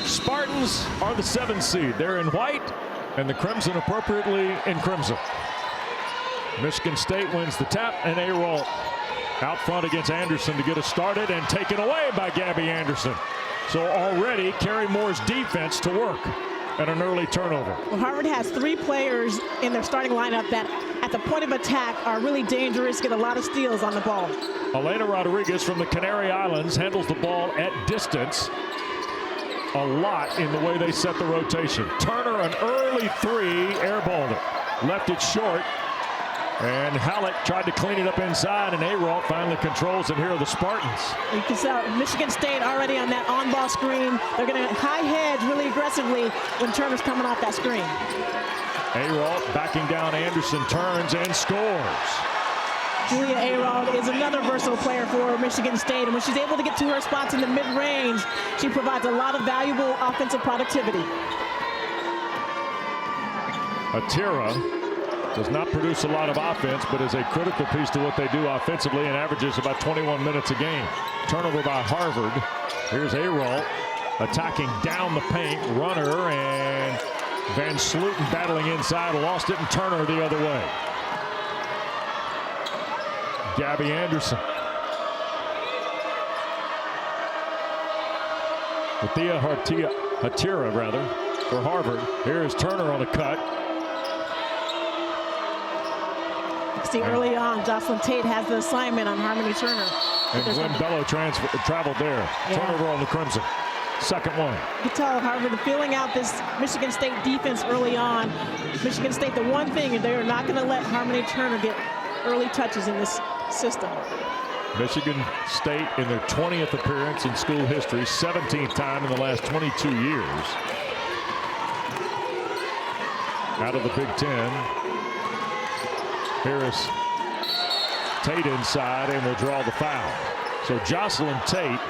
Spartans are the 7th seed. They're in white, and the Crimson appropriately in crimson. Michigan State wins the tap, and A-Roll out front against Anderson to get us started, and taken away by Gabby Anderson. So already Carrie Moore's defense to work at an early turnover. Well, Harvard has 3 players in their starting lineup that at the point of attack are really dangerous, get a lot of steals on the ball. Elena Rodriguez from the Canary Islands handles the ball at distance a lot in the way they set the rotation. Turner, an early 3, airballed it. Left it short. And Halleck tried to clean it up inside, and A-Roll finally controls it. Here are the Spartans. You can see Michigan State already on that on-ball screen. They're going to high hedge really aggressively when Turner's coming off that screen. A-Roll backing down Anderson, turns and scores. Julia A-Roll is another versatile player for Michigan State, and when she's able to get to her spots in the mid-range, she provides a lot of valuable offensive productivity. Atira does not produce a lot of offense, but is a critical piece to what they do offensively and averages about 21 minutes a game. Turnover by Harvard. Here's A-Roll attacking down the paint. Runner, and Van Sluten battling inside, lost it, and Turner the other way. Gabby Anderson. Atira rather, for Harvard. Here is Turner on the cut. See, early on, Jocelyn Tate has the assignment on Harmony Turner. And Gwen Bello traveled there. Yeah. Turnover on the Crimson. Second one. You can tell Harvard feeling out this Michigan State defense early on. Michigan State, the one thing, they are not going to let Harmony Turner get early touches in this system. Michigan State in their 20th appearance in school history, 17th time in the last 22 years. Out of the Big Ten. Here is Tate inside and will draw the foul. So Jocelyn Tate,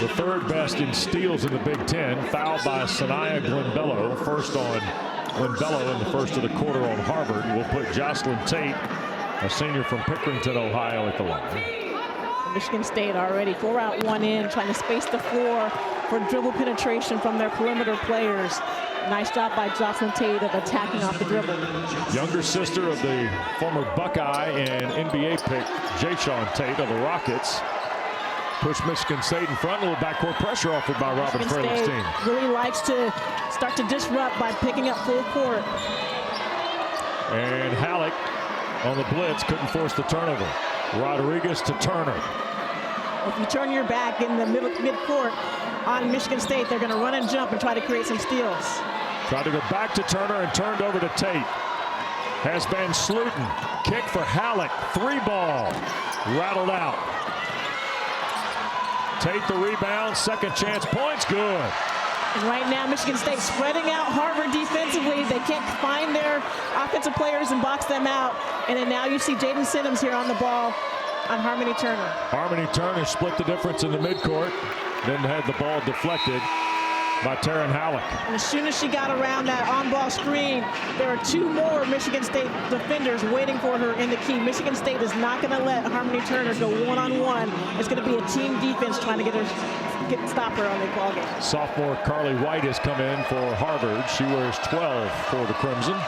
the 3rd best in steals in the Big Ten, fouled by Sanaya Glenbello. First on Glenbello in the first of the quarter on Harvard. Will put Jocelyn Tate, a senior from Pickerington, Ohio, at the line. Michigan State already 4 out, 1 in, trying to space the floor for dribble penetration from their perimeter players. Nice job by Jocelyn Tate of attacking off the dribble. Younger sister of the former Buckeye and NBA pick, Jayshawn Tate of the Rockets. Push Michigan State in front. A little backcourt pressure offered by Robin Frelick's team. Really likes to start to disrupt by picking up full court. And Halleck on the blitz couldn't force the turnover. Rodriguez to Turner. If you turn your back in the mid-court on Michigan State, they're going to run and jump and try to create some steals. Tried to go back to Turner and turned over to Tate. Has Van Sluten. Kick for Halleck. 3-ball. Rattled out. Tate the rebound. Second chance points. Good. And right now, Michigan State spreading out Harvard defensively. They can't find their offensive players and box them out. And then now you see Jaden Sinnams here on the ball on Harmony Turner. Harmony Turner split the difference in the midcourt. Then had the ball deflected by Taryn Halleck. And as soon as she got around that on-ball screen, there are 2 more Michigan State defenders waiting for her in the key. Michigan State is not going to let Harmony Turner go one-on-one. It's going to be a team defense trying to stop her on the ball game. Sophomore Carly White has come in for Harvard. She wears 12 for the Crimson.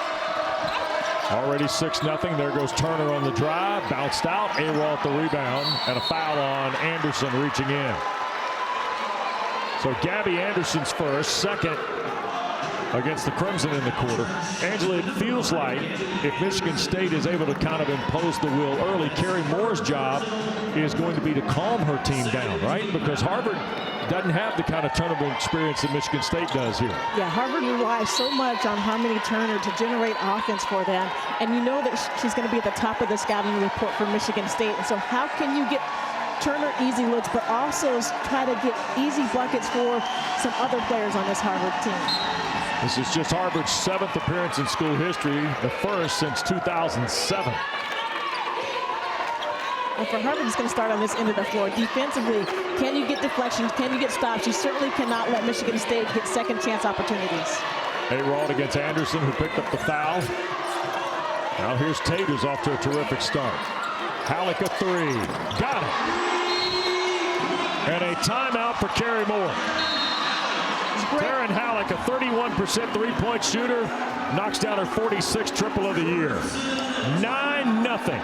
Already 6-0. There goes Turner on the drive. Bounced out. A-Roll at the rebound. And a foul on Anderson reaching in. So Gabby Anderson's first, second against the Crimson in the quarter. Angela, it feels like if Michigan State is able to kind of impose the will early, Carrie Moore's job is going to be to calm her team down, right? Because Harvard doesn't have the kind of turnover experience that Michigan State does here. Yeah, Harvard relies so much on Harmony Turner to generate offense for them. And you know that she's going to be at the top of the scouting report for Michigan State. And so how can you get Turner easy looks, but also try to get easy buckets for some other players on this Harvard team? This is just Harvard's 7th appearance in school history, the first since 2007. And for Harvard, it's going to start on this end of the floor. Defensively, can you get deflections? Can you get stops? You certainly cannot let Michigan State get second chance opportunities. A-Roll against Anderson, who picked up the foul. Now here's Tate, who's off to a terrific start. Halleck a 3. Got it. And a timeout for Carrie Moore. Karen Halleck, a 31% three-point shooter, knocks down her 46th triple of the year. 9-0.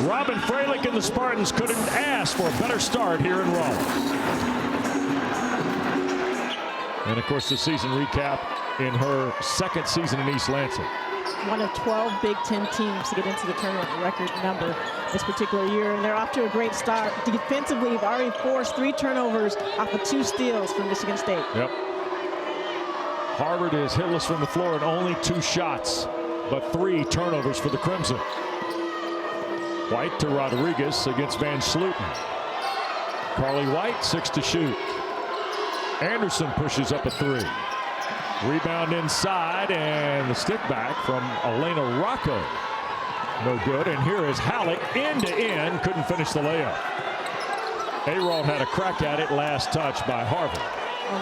Robin Freilich and the Spartans couldn't ask for a better start here in Raleigh. And of course, the season recap in her second season in East Lansing. One of 12 Big Ten teams to get into the tournament record number this particular year, and they're off to a great start. Defensively, they've already forced 3 turnovers off of 2 steals from Michigan State. Yep. Harvard is hitless from the floor and only 2 shots, but 3 turnovers for the Crimson. White to Rodriguez against Van Sluten. Carly White, 6 to shoot. Anderson pushes up a 3. Rebound inside, and the stick back from Elena Rocco. No good, and here is Halleck end to end, couldn't finish the layup. Aaron had a crack at it, last touch by Harvard.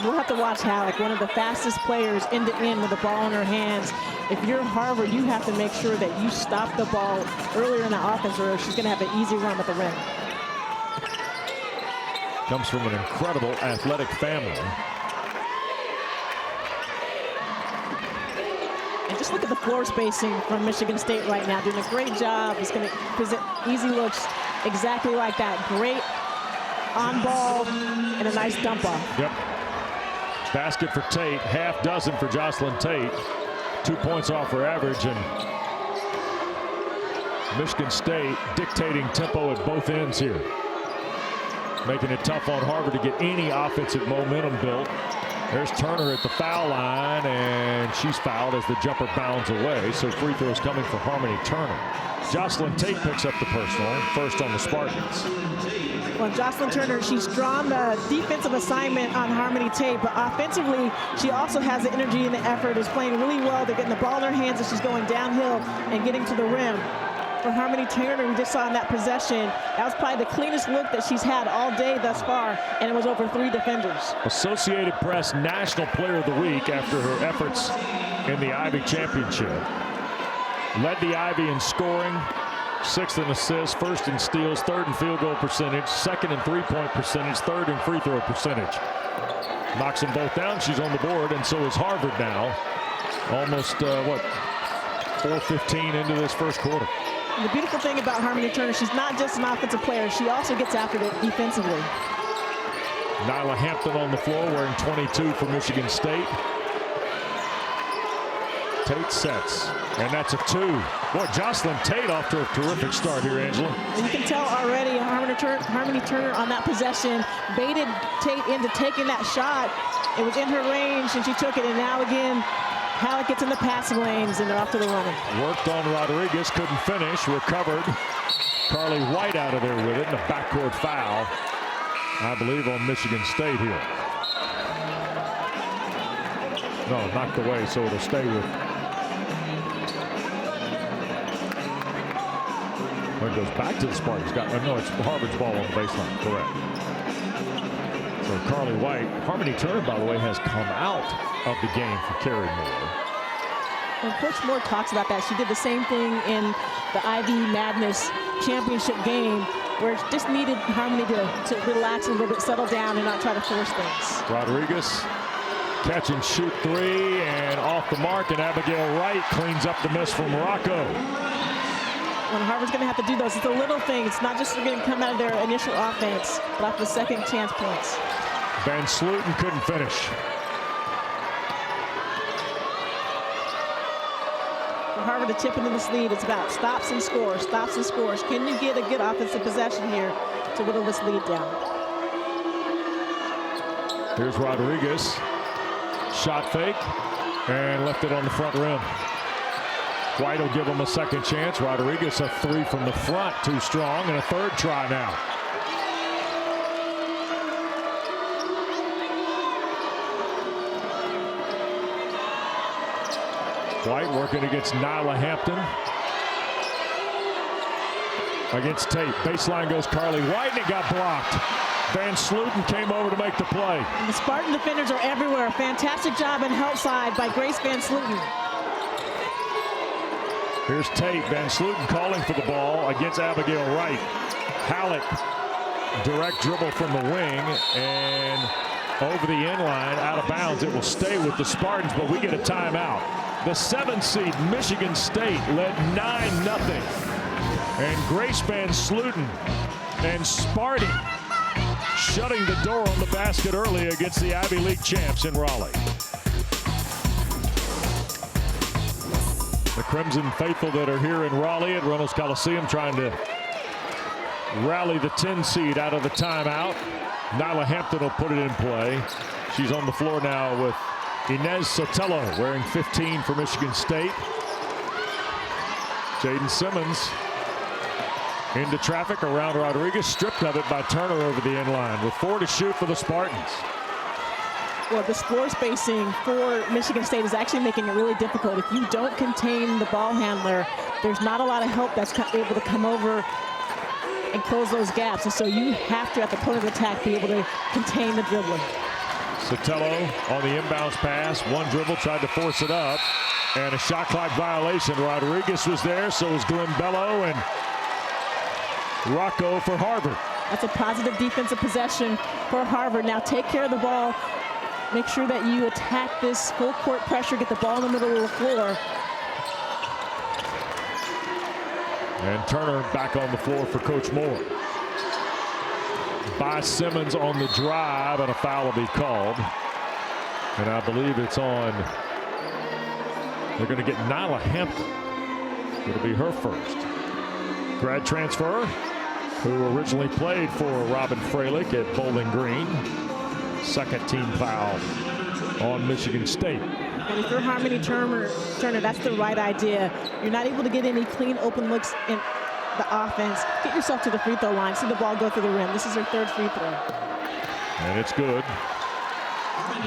We'll have to watch Halleck, one of the fastest players end to end with the ball in her hands. If you're Harvard, you have to make sure that you stop the ball earlier in the offense, or she's going to have an easy run with the rim. Comes from an incredible athletic family. And just look at the floor spacing from Michigan State right now, doing a great job. It's going to present easy looks exactly like that. Great on ball and a nice dump off. Yep. Basket for Tate, half dozen for Jocelyn Tate. 2 points off her average, and Michigan State dictating tempo at both ends here, making it tough on Harvard to get any offensive momentum built. There's Turner at the foul line, and she's fouled as the jumper bounds away. So free throws coming for Harmony Turner. Jocelyn Tate picks up the personal, first on the Spartans. Well, Jocelyn Turner, she's drawn the defensive assignment on Harmony Tate, but offensively, she also has the energy and the effort, is playing really well. They're getting the ball in her hands as she's going downhill and getting to the rim. For Harmony Turner, we just saw in that possession, that was probably the cleanest look that she's had all day thus far, and it was over 3 defenders. Associated Press National Player of the Week after her efforts in the Ivy Championship. Led the Ivy in scoring, 6th in assists, 1st in steals, 3rd in field goal percentage, 2nd in three-point percentage, 3rd in free throw percentage. Knocks them both down, she's on the board, and so is Harvard now. Almost, 4:15 into this first quarter. And the beautiful thing about Harmony Turner, she's not just an offensive player, she also gets after it defensively. Nyla Hampton on the floor wearing 22 for Michigan State. Tate sets, and that's a 2. Boy, Jocelyn Tate off to a terrific start here, Angela. And you can tell already Harmony Turner on that possession baited Tate into taking that shot. It was in her range, and she took it, and now again, Halleck gets in the passing lanes, and they're off to the running. Worked on Rodriguez, couldn't finish, recovered. Carly White out of there with it, and a backcourt foul, I believe, on Michigan State here. No, knocked away, so it'll stay with. When it goes back to the Spartans, no, it's Harvard's ball on the baseline, correct. So Carly White, Harmony Turner, by the way, has come out of the game for Carrie Moore. And Coach Moore talks about that. She did the same thing in the Ivy Madness championship game, where it just needed Harmony to relax a little bit, settle down, and not try to force things. Rodriguez, catch and shoot 3, and off the mark, and Abigail Wright cleans up the miss from Morocco. When Harvard's going to have to do those, it's a little thing. It's not just going to come out of their initial offense, but off the second chance points. Van Sluten couldn't finish. For Harvard to chip into this lead, it's about stops and scores, stops and scores. Can you get a good offensive possession here to whittle this lead down? Here's Rodriguez. Shot fake and left it on the front rim. White will give him a second chance. Rodriguez a 3 from the front, too strong, and a 3rd try now. White working against Nyla Hampton. Against Tate. Baseline goes Carly White, and it got blocked. Van Sluten came over to make the play. And the Spartan defenders are everywhere. Fantastic job in help side by Grace Van Sluten. Here's Tate. Van Sluten calling for the ball against Abigail Wright. Halleck, direct dribble from the wing, and over the inline, out of bounds. It will stay with the Spartans, but we get a timeout. The 7th seed Michigan State led 9-0. And Grace Van Sluten and Sparty shutting the door on the basket early against the Ivy League champs in Raleigh. The Crimson faithful that are here in Raleigh at Reynolds Coliseum trying to rally the 10 seed out of the timeout. Nyla Hampton will put it in play. She's on the floor now with Inez Sotelo wearing 15 for Michigan State. Jaden Simmons into traffic around Rodriguez, stripped of it by Turner over the inline with 4 to shoot for the Spartans. Well, this floor spacing for Michigan State is actually making it really difficult. If you don't contain the ball handler, there's not a lot of help that's able to come over and close those gaps. And so you have to, at the point of attack, be able to contain the dribbling. Sotelo on the inbounds pass. One dribble, tried to force it up. And a shot clock violation. Rodriguez was there, so was Glenn Bello and Rocco for Harvard. That's a positive defensive possession for Harvard. Now take care of the ball. Make sure that you attack this full court pressure, get the ball in the middle of the floor. And Turner back on the floor for Coach Moore. By Simmons on the drive, and a foul will be called. And I believe it's on. They're going to get Nyla Hampton. It'll be her first. Grad transfer, who originally played for Robin Freilich at Bowling Green. Second team foul on Michigan State. And if you're Harmony Turner, that's the right idea. You're not able to get any clean open looks in the offense. Get yourself to the free throw line. See the ball go through the rim. This is her 3rd free throw. And it's good.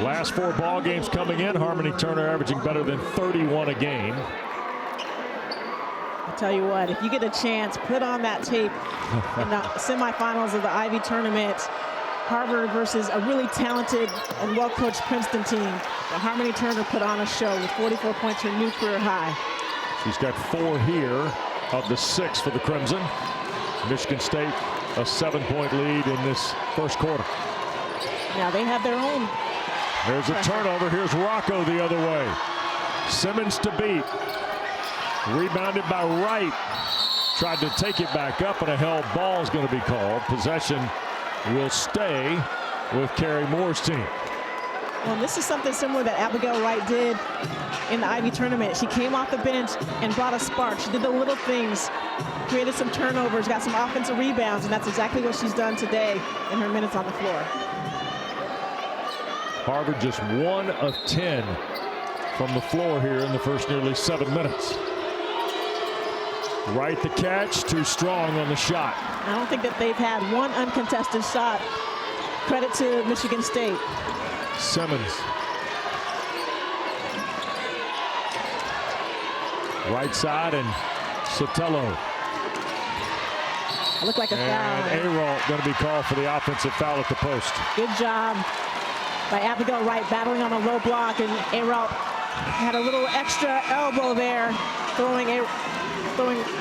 Last 4 ball games coming in, Harmony Turner averaging better than 31 a game. I'll tell you what, if you get a chance, put on that tape in the semifinals of the Ivy tournament. Harvard versus a really talented and well-coached Princeton team. But Harmony Turner put on a show with 44 points, her new career high. She's got 4 here of the 6 for the Crimson. Michigan State a 7-point lead in this first quarter. Now they have their own. There's a turnover. Here's Rocco the other way. Simmons to beat. Rebounded by Wright. Tried to take it back up, and a held ball is going to be called. Possession will stay with Carrie Moore's team. Well, this is something similar that Abigail Wright did in the Ivy tournament. She came off the bench and brought a spark. She did the little things, created some turnovers, got some offensive rebounds, and that's exactly what she's done today in her minutes on the floor. Harvard just 1 of 10 from the floor here in the first nearly 7 minutes. Wright the catch, too strong on the shot. I don't think that they've had one uncontested shot. Credit to Michigan State. Simmons. Right side, and Sotelo. Looked like a foul. And Aralt going to be called for the offensive foul at the post. Good job by Abigail Wright battling on a low block, and Aralt had a little extra elbow there, throwing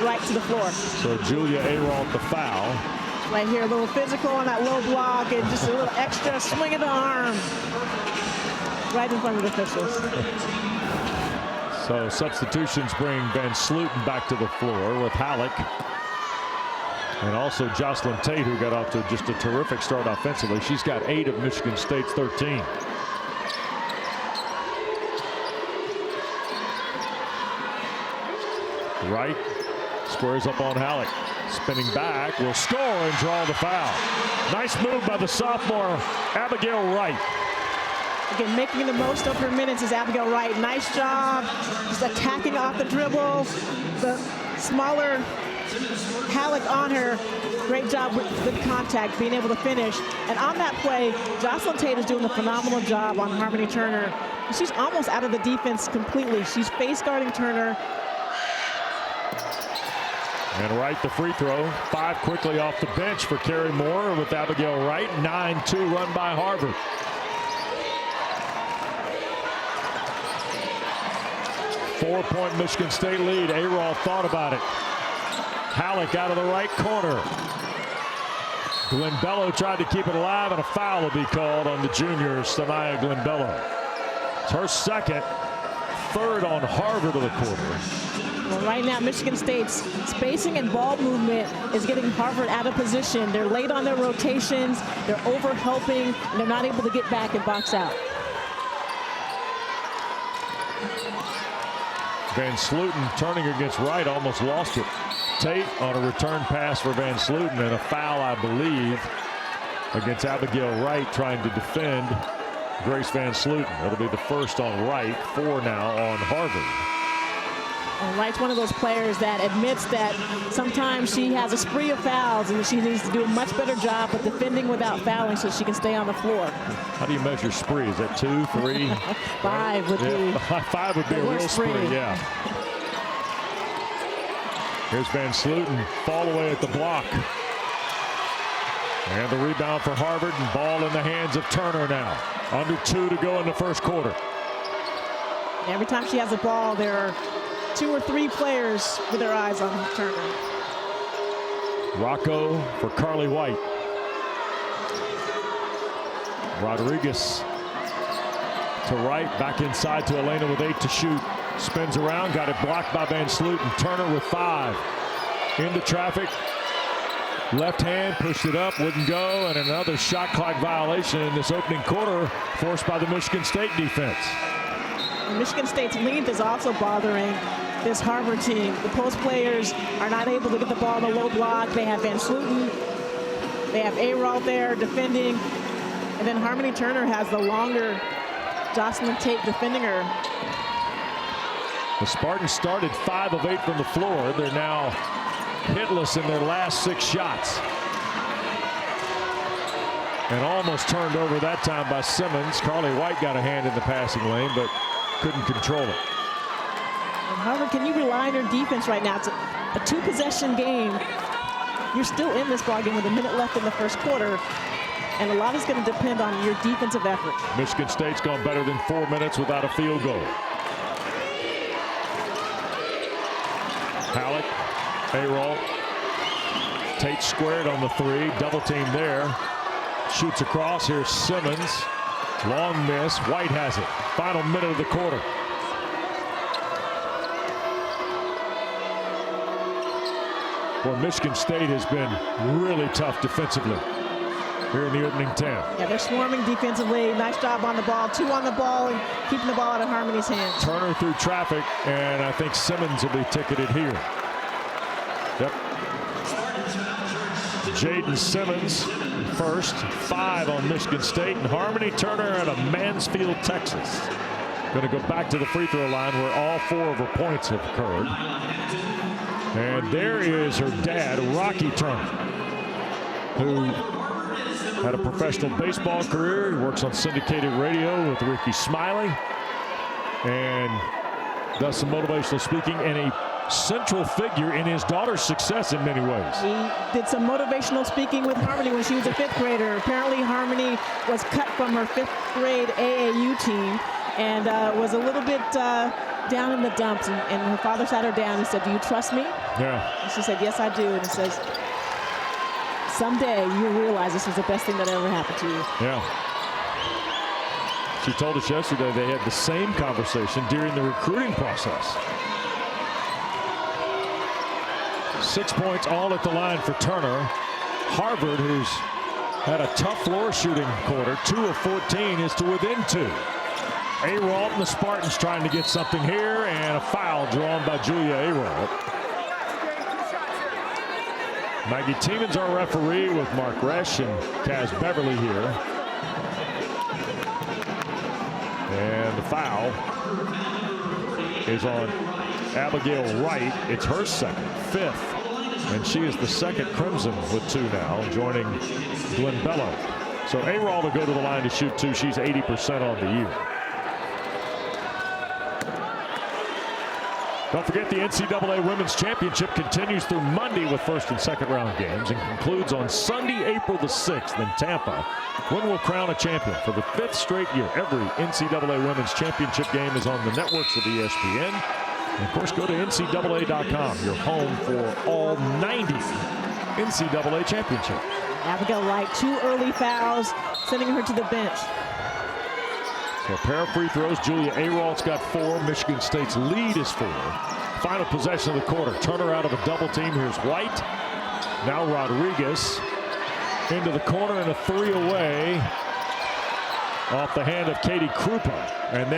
right to the floor. So Julia Aralt the foul. Right here, a little physical on that low block, and just a little extra swing of the arm right in front of the officials. So substitutions bring Van Sluten back to the floor with Halleck. And also Jocelyn Tate, who got off to just a terrific start offensively. She's got 8 of Michigan State's 13. Wright squares up on Halleck. Spinning back, will score and draw the foul. Nice move by the sophomore, Abigail Wright. Again, making the most of her minutes is Abigail Wright. Nice job, just attacking off the dribble. The smaller Halleck on her. Great job with contact, being able to finish. And on that play, Jocelyn Tate is doing a phenomenal job on Harmony Turner. She's almost out of the defense completely. She's face guarding Turner. And Wright the free throw. 5 quickly off the bench for Carrie Moore with Abigail Wright. 9-2 run by Harvard. Four-point Michigan State lead. Aralt thought about it. Halleck out of the right corner. Glenbello tried to keep it alive, and a foul will be called on the junior, Sanaya Glenbello. It's her second, third on Harvard of the quarter. Well, right now, Michigan State's spacing and ball movement is getting Harvard out of position. They're late on their rotations, they're over-helping, and they're not able to get back and box out. Van Sluten turning against Wright, almost lost it. Tate on a return pass for Van Sluten, and a foul, I believe, against Abigail Wright trying to defend Grace Van Sluten. That'll be the first on Wright, 4 now on Harvard. And Wright's one of those players that admits that sometimes she has a spree of fouls and she needs to do a much better job of defending without fouling so she can stay on the floor. How do you measure spree? Is that 2, 3? 5 would be. 5 would be a real spree, yeah. Here's Van Sluten, fall away at the block. And the rebound for Harvard, and ball in the hands of Turner now. Under 2 to go in the first quarter. Every time she has the ball, there are 2 or 3 players with their eyes on Turner. Rocco for Carly White. Rodriguez to Wright, back inside to Elena with 8 to shoot. Spins around, got it blocked by Van Sluten. Turner with 5. Into traffic. Left hand, pushed it up, wouldn't go, and another shot clock violation in this opening quarter forced by the Michigan State defense. Michigan State's length is also bothering this Harvard team. The post players are not able to get the ball in the low block. They have Van Sluten, they have A-Rault there defending, and then Harmony Turner has the longer Jocelyn Tate defending her. The Spartans started 5 of 8 from the floor. They're now hitless in their last 6 shots. And almost turned over that time by Simmons. Carly White got a hand in the passing lane, but couldn't control it. And Harvard, can you rely on your defense right now? It's a 2-possession game. You're still in this ballgame with a minute left in the first quarter, and a lot is going to depend on your defensive effort. Michigan State's gone better than 4 minutes without a field goal. Halleck, A-Rault. Tate squared on the 3, double team there. Shoots across, here's Simmons. Long miss, White has it. Final minute of the quarter. Well, Michigan State has been really tough defensively here in the opening 10. Yeah, they're swarming defensively. Nice job on the ball. 2 on the ball and keeping the ball out of Harmony's hands. Turner through traffic, and I think Simmons will be ticketed here. Yep. Jaden Simmons first, 5 on Michigan State, and Harmony Turner out of Mansfield, Texas. Going to go back to the free throw line where all 4 of her points have occurred. And there is her dad, Rocky Turner, who had a professional baseball career. He works on syndicated radio with Ricky Smiley and does some motivational speaking, and a central figure in his daughter's success in many ways. He did some motivational speaking with Harmony when she was a 5th grader. Apparently Harmony was cut from her 5th grade AAU team and was a little bit down in the dumps, and her father sat her down and said, "Do you trust me?" Yeah. And she said, "Yes, I do." And he says, "Someday you'll realize this was the best thing that ever happened to you." Yeah. She told us yesterday they had the same conversation during the recruiting process. 6 points all at the line for Turner. Harvard, who's had a tough floor shooting quarter, 2 of 14, is to within 2. A-Rault and the Spartans trying to get something here, and a foul drawn by Julia A-Rault. Maggie Tiemann's our referee with Mark Resch and Kaz Beverly here. And the foul is on Abigail Wright. It's her second, 5th. And she is the second Crimson with 2 now, joining Glenbello. So A-Rault will go to the line to shoot 2. She's 80% on the year. Don't forget the NCAA Women's Championship continues through Monday with first and second round games and concludes on Sunday, April the 6th in Tampa. When will crown a champion for the 5th straight year. Every NCAA Women's Championship game is on the networks of ESPN. And of course, go to NCAA.com, your home for all 90 NCAA championships. Abigail Light, 2 early fouls, sending her to the bench. So a pair of free throws. Julia Aralt's got 4. Michigan State's lead is 4. Final possession of the quarter. Turner out of a double team. Here's White. Now Rodriguez into the corner and a 3 away off the hand of Katie Krupa. And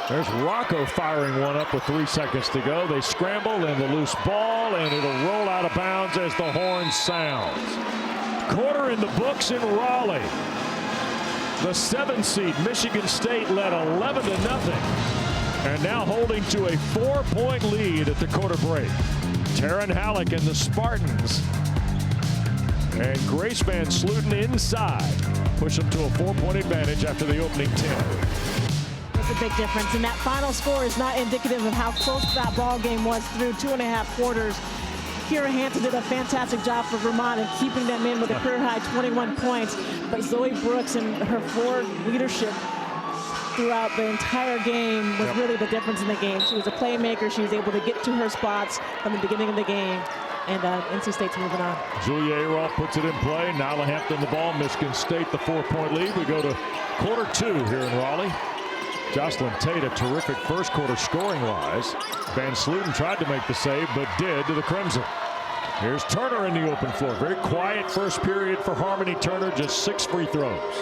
there's Rocco firing one up with 3 seconds to go. They scramble and the loose ball, and it'll roll out of bounds as the horn sounds. Quarter in the books in Raleigh. The 7th seed Michigan State led 11-0, and now holding to a 4-point lead at the quarter break. Taryn Halleck and the Spartans and Grace Van Sluten inside push them to a 4-point advantage after the opening 10. That's a big difference, and that final score is not indicative of how close that ball game was through 2.5 quarters. Kira Hampton did a fantastic job for Vermont in keeping them in with a career-high 21 points. But Zoe Brooks and her forward leadership throughout the entire game was really the difference in the game. She was a playmaker. She was able to get to her spots from the beginning of the game. And NC State's moving on. Julia Aralt puts it in play. Nyla Hampton the ball. Michigan State the 4-point lead. We go to quarter 2 here in Raleigh. Jocelyn Tate, a terrific first quarter scoring-wise. Van Sluten tried to make the save, but did to the Crimson. Here's Turner in the open floor. Very quiet first period for Harmony Turner, just 6 free throws.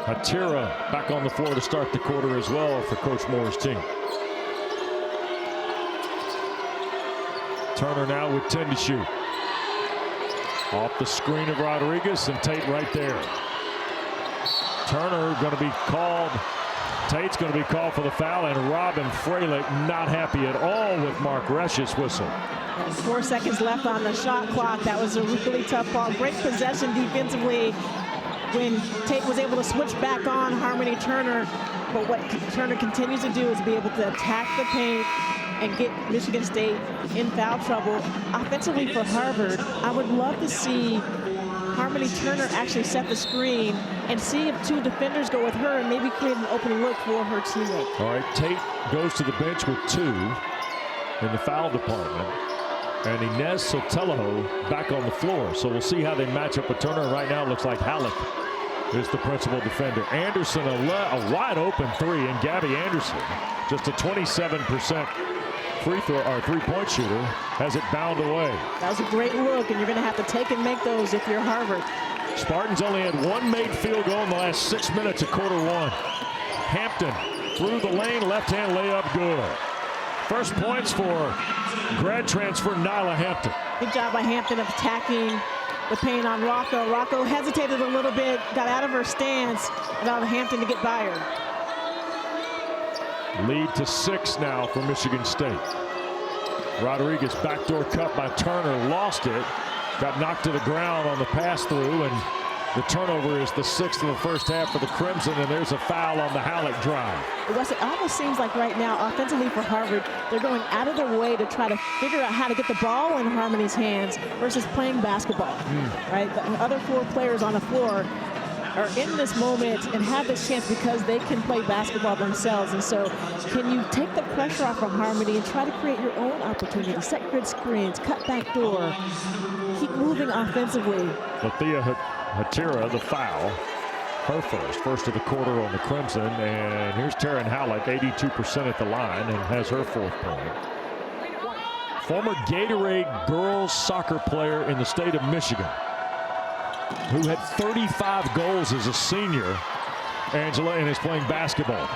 Hatira back on the floor to start the quarter as well for Coach Moore's team. Turner now with 10 to shoot. Off the screen of Rodriguez, and Tate right there. Turner going to be called. Tate's going to be called for the foul, and Robin Freilich not happy at all with Mark Resch's whistle. And 4 seconds left on the shot clock. That was a really tough ball. Great possession defensively when Tate was able to switch back on Harmony Turner. But what Turner continues to do is be able to attack the paint and get Michigan State in foul trouble. Offensively for Harvard, I would love to see Harmony Turner actually set the screen and see if 2 defenders go with her and maybe create an open look for her teammate. All right, Tate goes to the bench with 2 in the foul department. And Inez Sotelo back on the floor. So we'll see how they match up with Turner. Right now it looks like Halleck is the principal defender. Anderson, a wide open 3, and Gabby Anderson, just a 27% free throw or 3-point shooter, has it bound away. That was a great look, and you're going to have to take and make those if you're Harvard. Spartans only had 1 made field goal in the last 6 minutes of quarter 1. Hampton through the lane, left-hand layup, good. First points for grad transfer Nyla Hampton. Good job by Hampton of attacking the paint on Rocco. Rocco hesitated a little bit, got out of her stance, allowed Hampton to get by her. Lead to 6 now for Michigan State. Rodriguez backdoor cut by Turner, lost it, got knocked to the ground on the pass through, and the turnover is the 6th of the first half for the Crimson, and there's a foul on the Halleck drive. Wes, it almost seems like right now, offensively for Harvard, they're going out of their way to try to figure out how to get the ball in Harmony's hands versus playing basketball. Right? The other 4 players on the floor are in this moment and have this chance because they can play basketball themselves. And so can you take the pressure off of Harmony and try to create your own opportunity, set good screens, cut back door, keep moving offensively. Lathea Hatira, the foul, her first of the quarter on the Crimson. And here's Taryn Halleck, 82% at the line, and has her 4th point. Former Gatorade girls soccer player in the state of Michigan, who had 35 goals as a senior, Angela, and is playing basketball.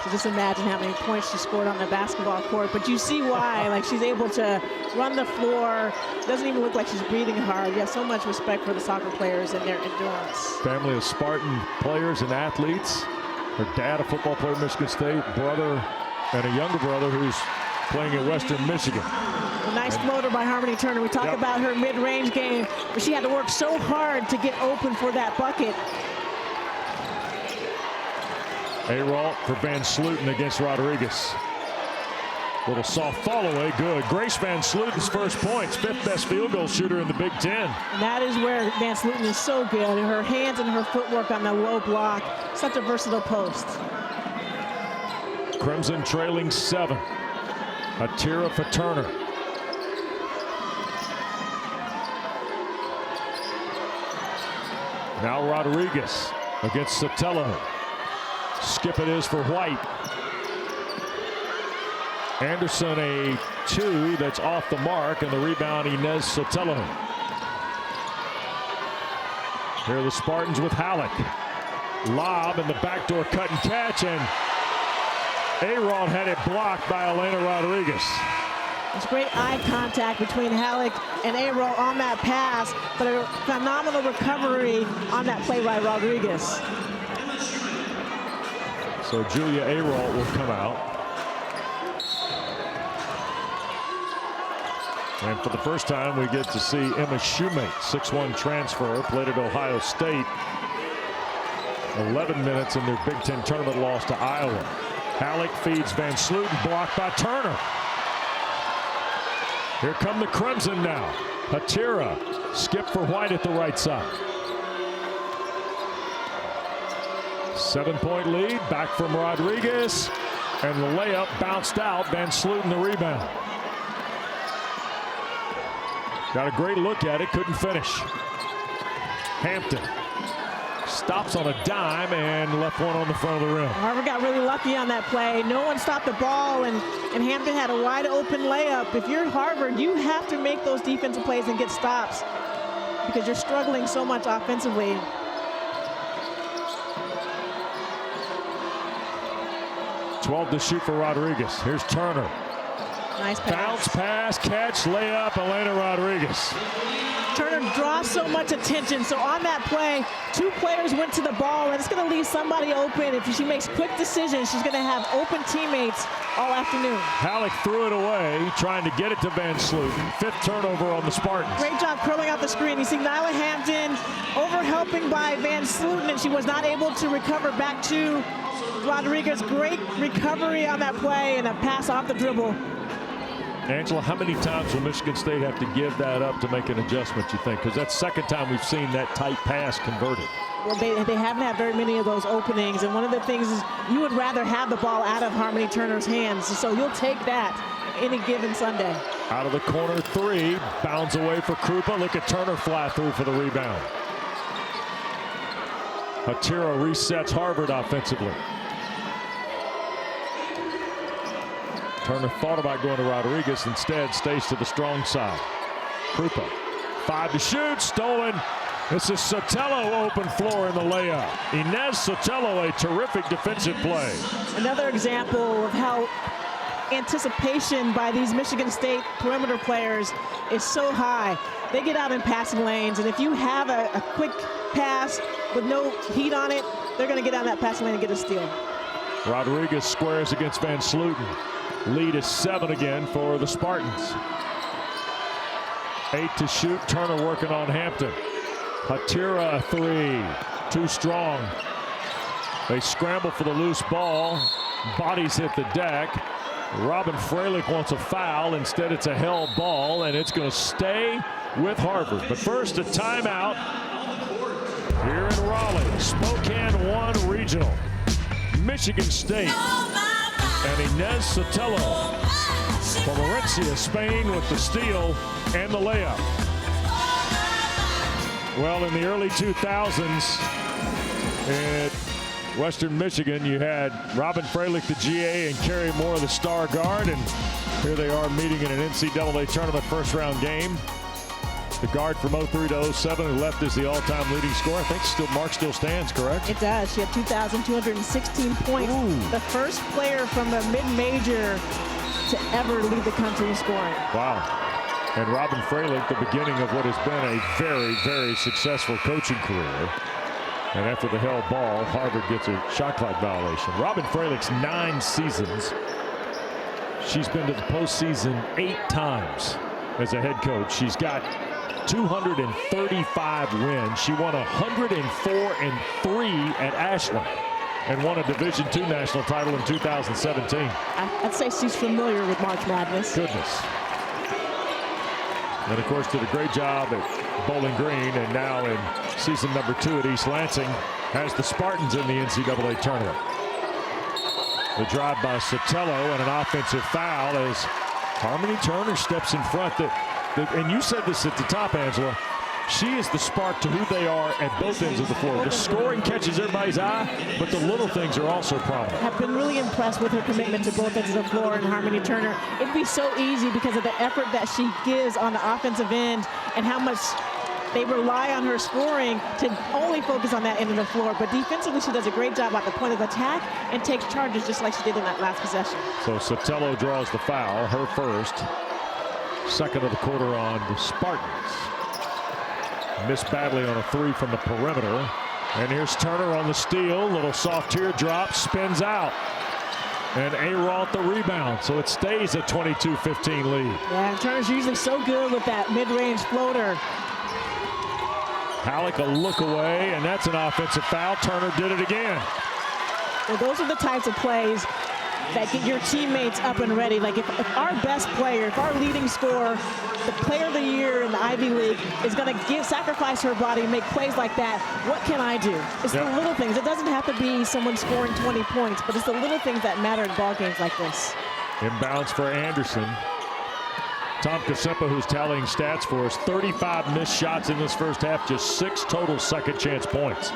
So just imagine how many points she scored on the basketball court. But you see why, like she's able to run the floor. Doesn't even look like she's breathing hard. You have so much respect for the soccer players and their endurance. Family of Spartan players and athletes. Her dad, a football player at Michigan State, brother, and a younger brother who's playing at Western Michigan. A nice floater by Harmony Turner. We talk about her mid-range game, but she had to work so hard to get open for that bucket. Aralt for Van Sluten against Rodriguez. Little soft fall away, good. Grace Van Sluten's first points, 5th best field goal shooter in the Big Ten. And that is where Van Sluten is so good. Her hands and her footwork on the low block, such a versatile post. Crimson trailing 7. Hatira for Turner. Now Rodriguez against Sotelo. Skip it is for White. Anderson a 2 that's off the mark, and the rebound Inez Sotelo. Here are the Spartans with Halleck. Lob in the backdoor cut and catch, and Aaron had it blocked by Elena Rodriguez. It's great eye contact between Halleck and Aaron on that pass, but a phenomenal recovery on that play by Rodriguez. So Julia Aaron will come out. And for the first time, we get to see Emma Shoemate, 6'1" transfer, played at Ohio State. 11 minutes in their Big Ten tournament loss to Iowa. Halleck feeds Van Sluten, blocked by Turner. Here come the Crimson now. Hatira, skip for White at the right side. 7-point lead, back from Rodriguez, and the layup bounced out. Van Sluten the rebound. Got a great look at it, couldn't finish. Hampton stops on a dime and left one on the front of the rim. Harvard got really lucky on that play. No one stopped the ball, and Hampton had a wide open layup. If you're Harvard, you have to make those defensive plays and get stops because you're struggling so much offensively. .12 to shoot for Rodriguez. Here's Turner. Nice pass. Bounce pass, catch, layup, Elena Rodriguez. Turner draws so much attention. So on that play, 2 players went to the ball, and it's going to leave somebody open. If she makes quick decisions, she's going to have open teammates all afternoon. Halleck threw it away, trying to get it to Van Sluten. 5th turnover on the Spartans. Great job curling out the screen. You see Nyla Hampton over helping by Van Sluten, and she was not able to recover back to Rodriguez. Great recovery on that play and a pass off the dribble. Angela, how many times will Michigan State have to give that up to make an adjustment, you think? Because that's the second time we've seen that tight pass converted. Well, they haven't had very many of those openings, and one of the things is you would rather have the ball out of Harmony Turner's hands, so you'll take that any given Sunday. Out of the corner 3, bounds away for Krupa. Look at Turner fly through for the rebound. Hatira resets Harvard offensively. Turner thought about going to Rodriguez, instead stays to the strong side. Krupa, 5 to shoot, stolen. This is Sotelo open floor in the layup. Inez Sotelo, a terrific defensive play. Another example of how anticipation by these Michigan State perimeter players is so high. They get out in passing lanes, and if you have a quick pass with no heat on it, they're going to get out that passing lane and get a steal. Rodriguez squares against Van Sluten. Lead is 7 again for the Spartans. 8 to shoot. Turner working on Hampton. Hatira 3. Too strong. They scramble for the loose ball. Bodies hit the deck. Robin Freilich wants a foul. Instead, it's a held ball, and it's going to stay with Harvard. But first, a timeout here in Raleigh. Spokane 1 Regional. Michigan State. And Inez Sotelo from Valencia, Spain, with the steal and the layup. Well, in the early 2000s at Western Michigan, you had Robin Freilich, the GA, and Carrie Moore, the star guard. And here they are meeting in an NCAA tournament first-round game. The guard from 03 to 07 who left as the all-time leading scorer. I think Mark still stands, correct? It does. She had 2,216 points. Ooh. The first player from the mid-major to ever lead the country in scoring. Wow. And Robin Freilich, the beginning of what has been a very, very successful coaching career. And after the held ball, Harvard gets a shot clock violation. Robin Freilich's 9 seasons. She's been to the postseason 8 times as a head coach. She's got 235 wins. She won 104-3 at Ashland and won a Division II national title in 2017. I'd say she's familiar with March Madness. Goodness. And of course did a great job at Bowling Green, and now in season number 2 at East Lansing has the Spartans in the NCAA tournament. The drive by Sotelo and an offensive foul as Harmony Turner steps in front. And you said this at the top, Angela. She is the spark to who they are at both ends of the floor. The scoring catches everybody's eye, but the little things are also prominent. I've been really impressed with her commitment to both ends of the floor and Harmony Turner. It'd be so easy because of the effort that she gives on the offensive end and how much they rely on her scoring to only focus on that end of the floor. But defensively, she does a great job at the point of attack and takes charges just like she did in that last possession. So Sotelo draws the foul, her first. Second of the quarter on the Spartans. Missed badly on a three from the perimeter. And here's Turner on the steal. Little soft teardrop, spins out. And A-Rault the rebound. So it stays a 22-15 lead. Yeah, and Turner's usually so good with that mid-range floater. Halleck a look away, and that's an offensive foul. Turner did it again. Well, those are the types of plays that get your teammates up and ready. Like if our best player, if our leading scorer, the player of the year in the Ivy League is going to sacrifice her body and make plays like that, what can I do? It's the little things. It doesn't have to be someone scoring 20 points, but it's the little things that matter in ball games like this. Inbounds for Anderson. Tom Kasempa, who's tallying stats for us, 35 missed shots in this first half, just 6 total second chance points.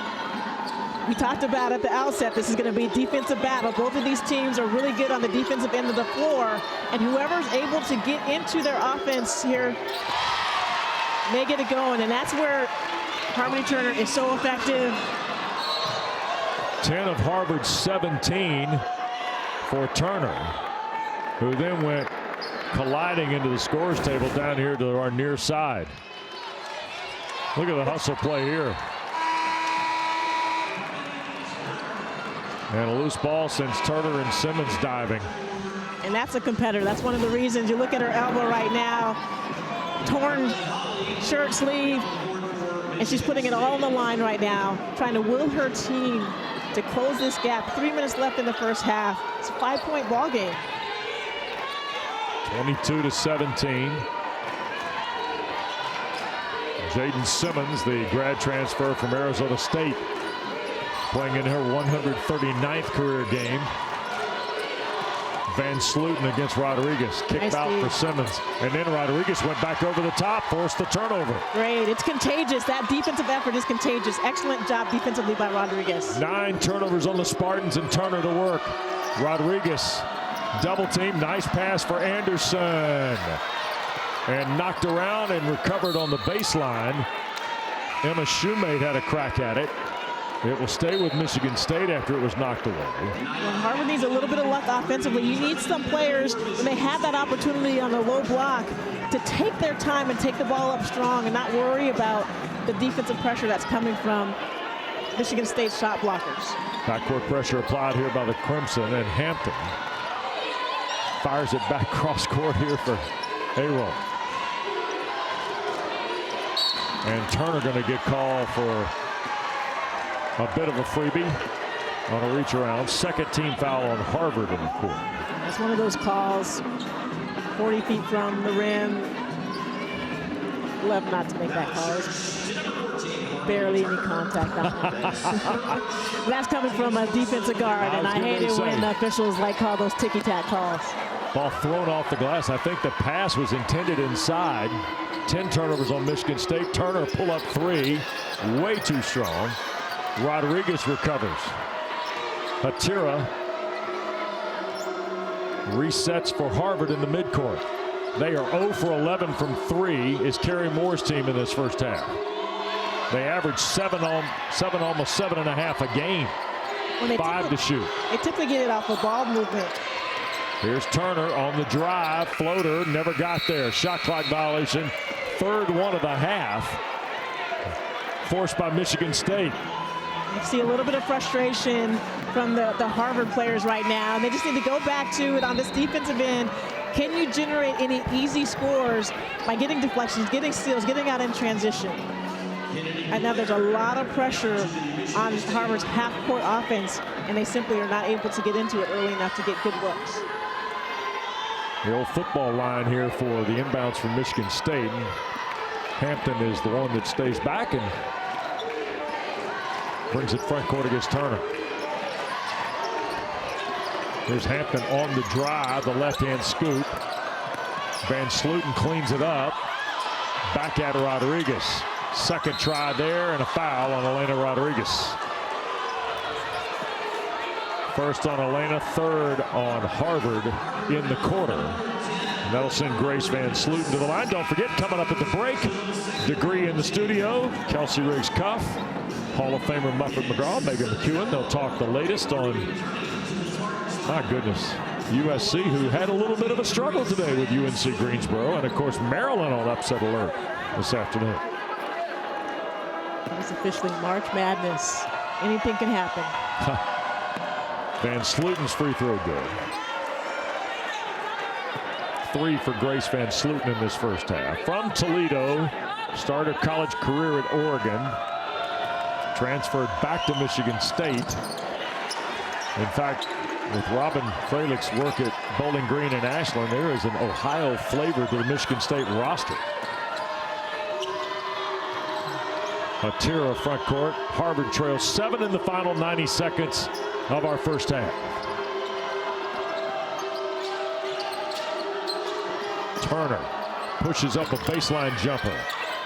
We talked about at the outset, this is going to be a defensive battle. Both of these teams are really good on the defensive end of the floor, and whoever's able to get into their offense here may get it going, and that's where Harmony Turner is so effective. 10 of Harvard's 17 for Turner, who then went colliding into the scores table down here to our near side. Look at the hustle play here. And a loose ball sends Turner and Simmons diving. And that's a competitor. That's one of the reasons. You look at her elbow right now, torn shirt sleeve, and she's putting it all on the line right now, trying to will her team to close this gap. 3 minutes left in the first half. It's a 5-point ball game. 22-17. Jaden Simmons, the grad transfer from Arizona State, playing in her 139th career game. Van Sluten against Rodriguez. Kicked nice out lead for Simmons. And then Rodriguez went back over the top, forced the turnover. Great. It's contagious. That defensive effort is contagious. Excellent job defensively by Rodriguez. 9 turnovers on the Spartans and Turner to work. Rodriguez double team. Nice pass for Anderson. And knocked around and recovered on the baseline. Emma Shoemate had a crack at it. It will stay with Michigan State after it was knocked away. Well, Harvard needs a little bit of luck offensively. You need some players, when they have that opportunity on the low block, to take their time and take the ball up strong and not worry about the defensive pressure that's coming from Michigan State shot blockers. Backcourt pressure applied here by the Crimson, and Hampton fires it back cross court here for A-Rault. And Turner going to get called for a bit of a freebie on a reach around. Second team foul on Harvard in the court. That's one of those calls, 40 feet from the rim. Love not to make that call. It's barely any contact on it. That's coming from a defensive guard, and I hate it when officials call those ticky-tack calls. Ball thrown off the glass. I think the pass was intended inside. 10 turnovers on Michigan State. Turner pull up 3, way too strong. Rodriguez recovers. Hatira resets for Harvard in the midcourt. They are 0 for 11 from 3 is Carrie Moore's team in this first half. They average 7, almost 7.5 a game. 5 to shoot. They typically get it off a ball movement. Here's Turner on the drive. Floater never got there. Shot clock violation. Third one of the half. Forced by Michigan State. You see a little bit of frustration from the Harvard players right now. They just need to go back to it on this defensive end. Can you generate any easy scores by getting deflections, getting steals, getting out in transition? And now there's a lot of pressure on Harvard's half-court offense, and they simply are not able to get into it early enough to get good looks. The old football line here for the inbounds from Michigan State. Hampton is the one that stays back and brings it front court against Turner. Here's Hampton on the drive, the left-hand scoop. Van Sluten cleans it up. Back at Rodriguez. Second try there, and a foul on Elena Rodriguez. First on Elena, third on Harvard in the quarter. And that'll send Grace Van Sluten to the line. Don't forget, coming up at the break, Degree in the studio, Kelsey Riggs Cuff, Hall of Famer Muffet McGraw, Megan McEwen. They'll talk the latest on, my goodness, USC, who had a little bit of a struggle today with UNC Greensboro. And, of course, Maryland on upset alert this afternoon. It's officially March Madness. Anything can happen. Van Sluten's free throw good. 3 for Grace Van Sluten in this first half. From Toledo, started her college career at Oregon. Transferred back to Michigan State. In fact, with Robin Freilic's work at Bowling Green and Ashland, there is an Ohio flavor to the Michigan State roster. Atira front court. Harvard trails 7 in the final 90 seconds of our first half. Turner pushes up a baseline jumper.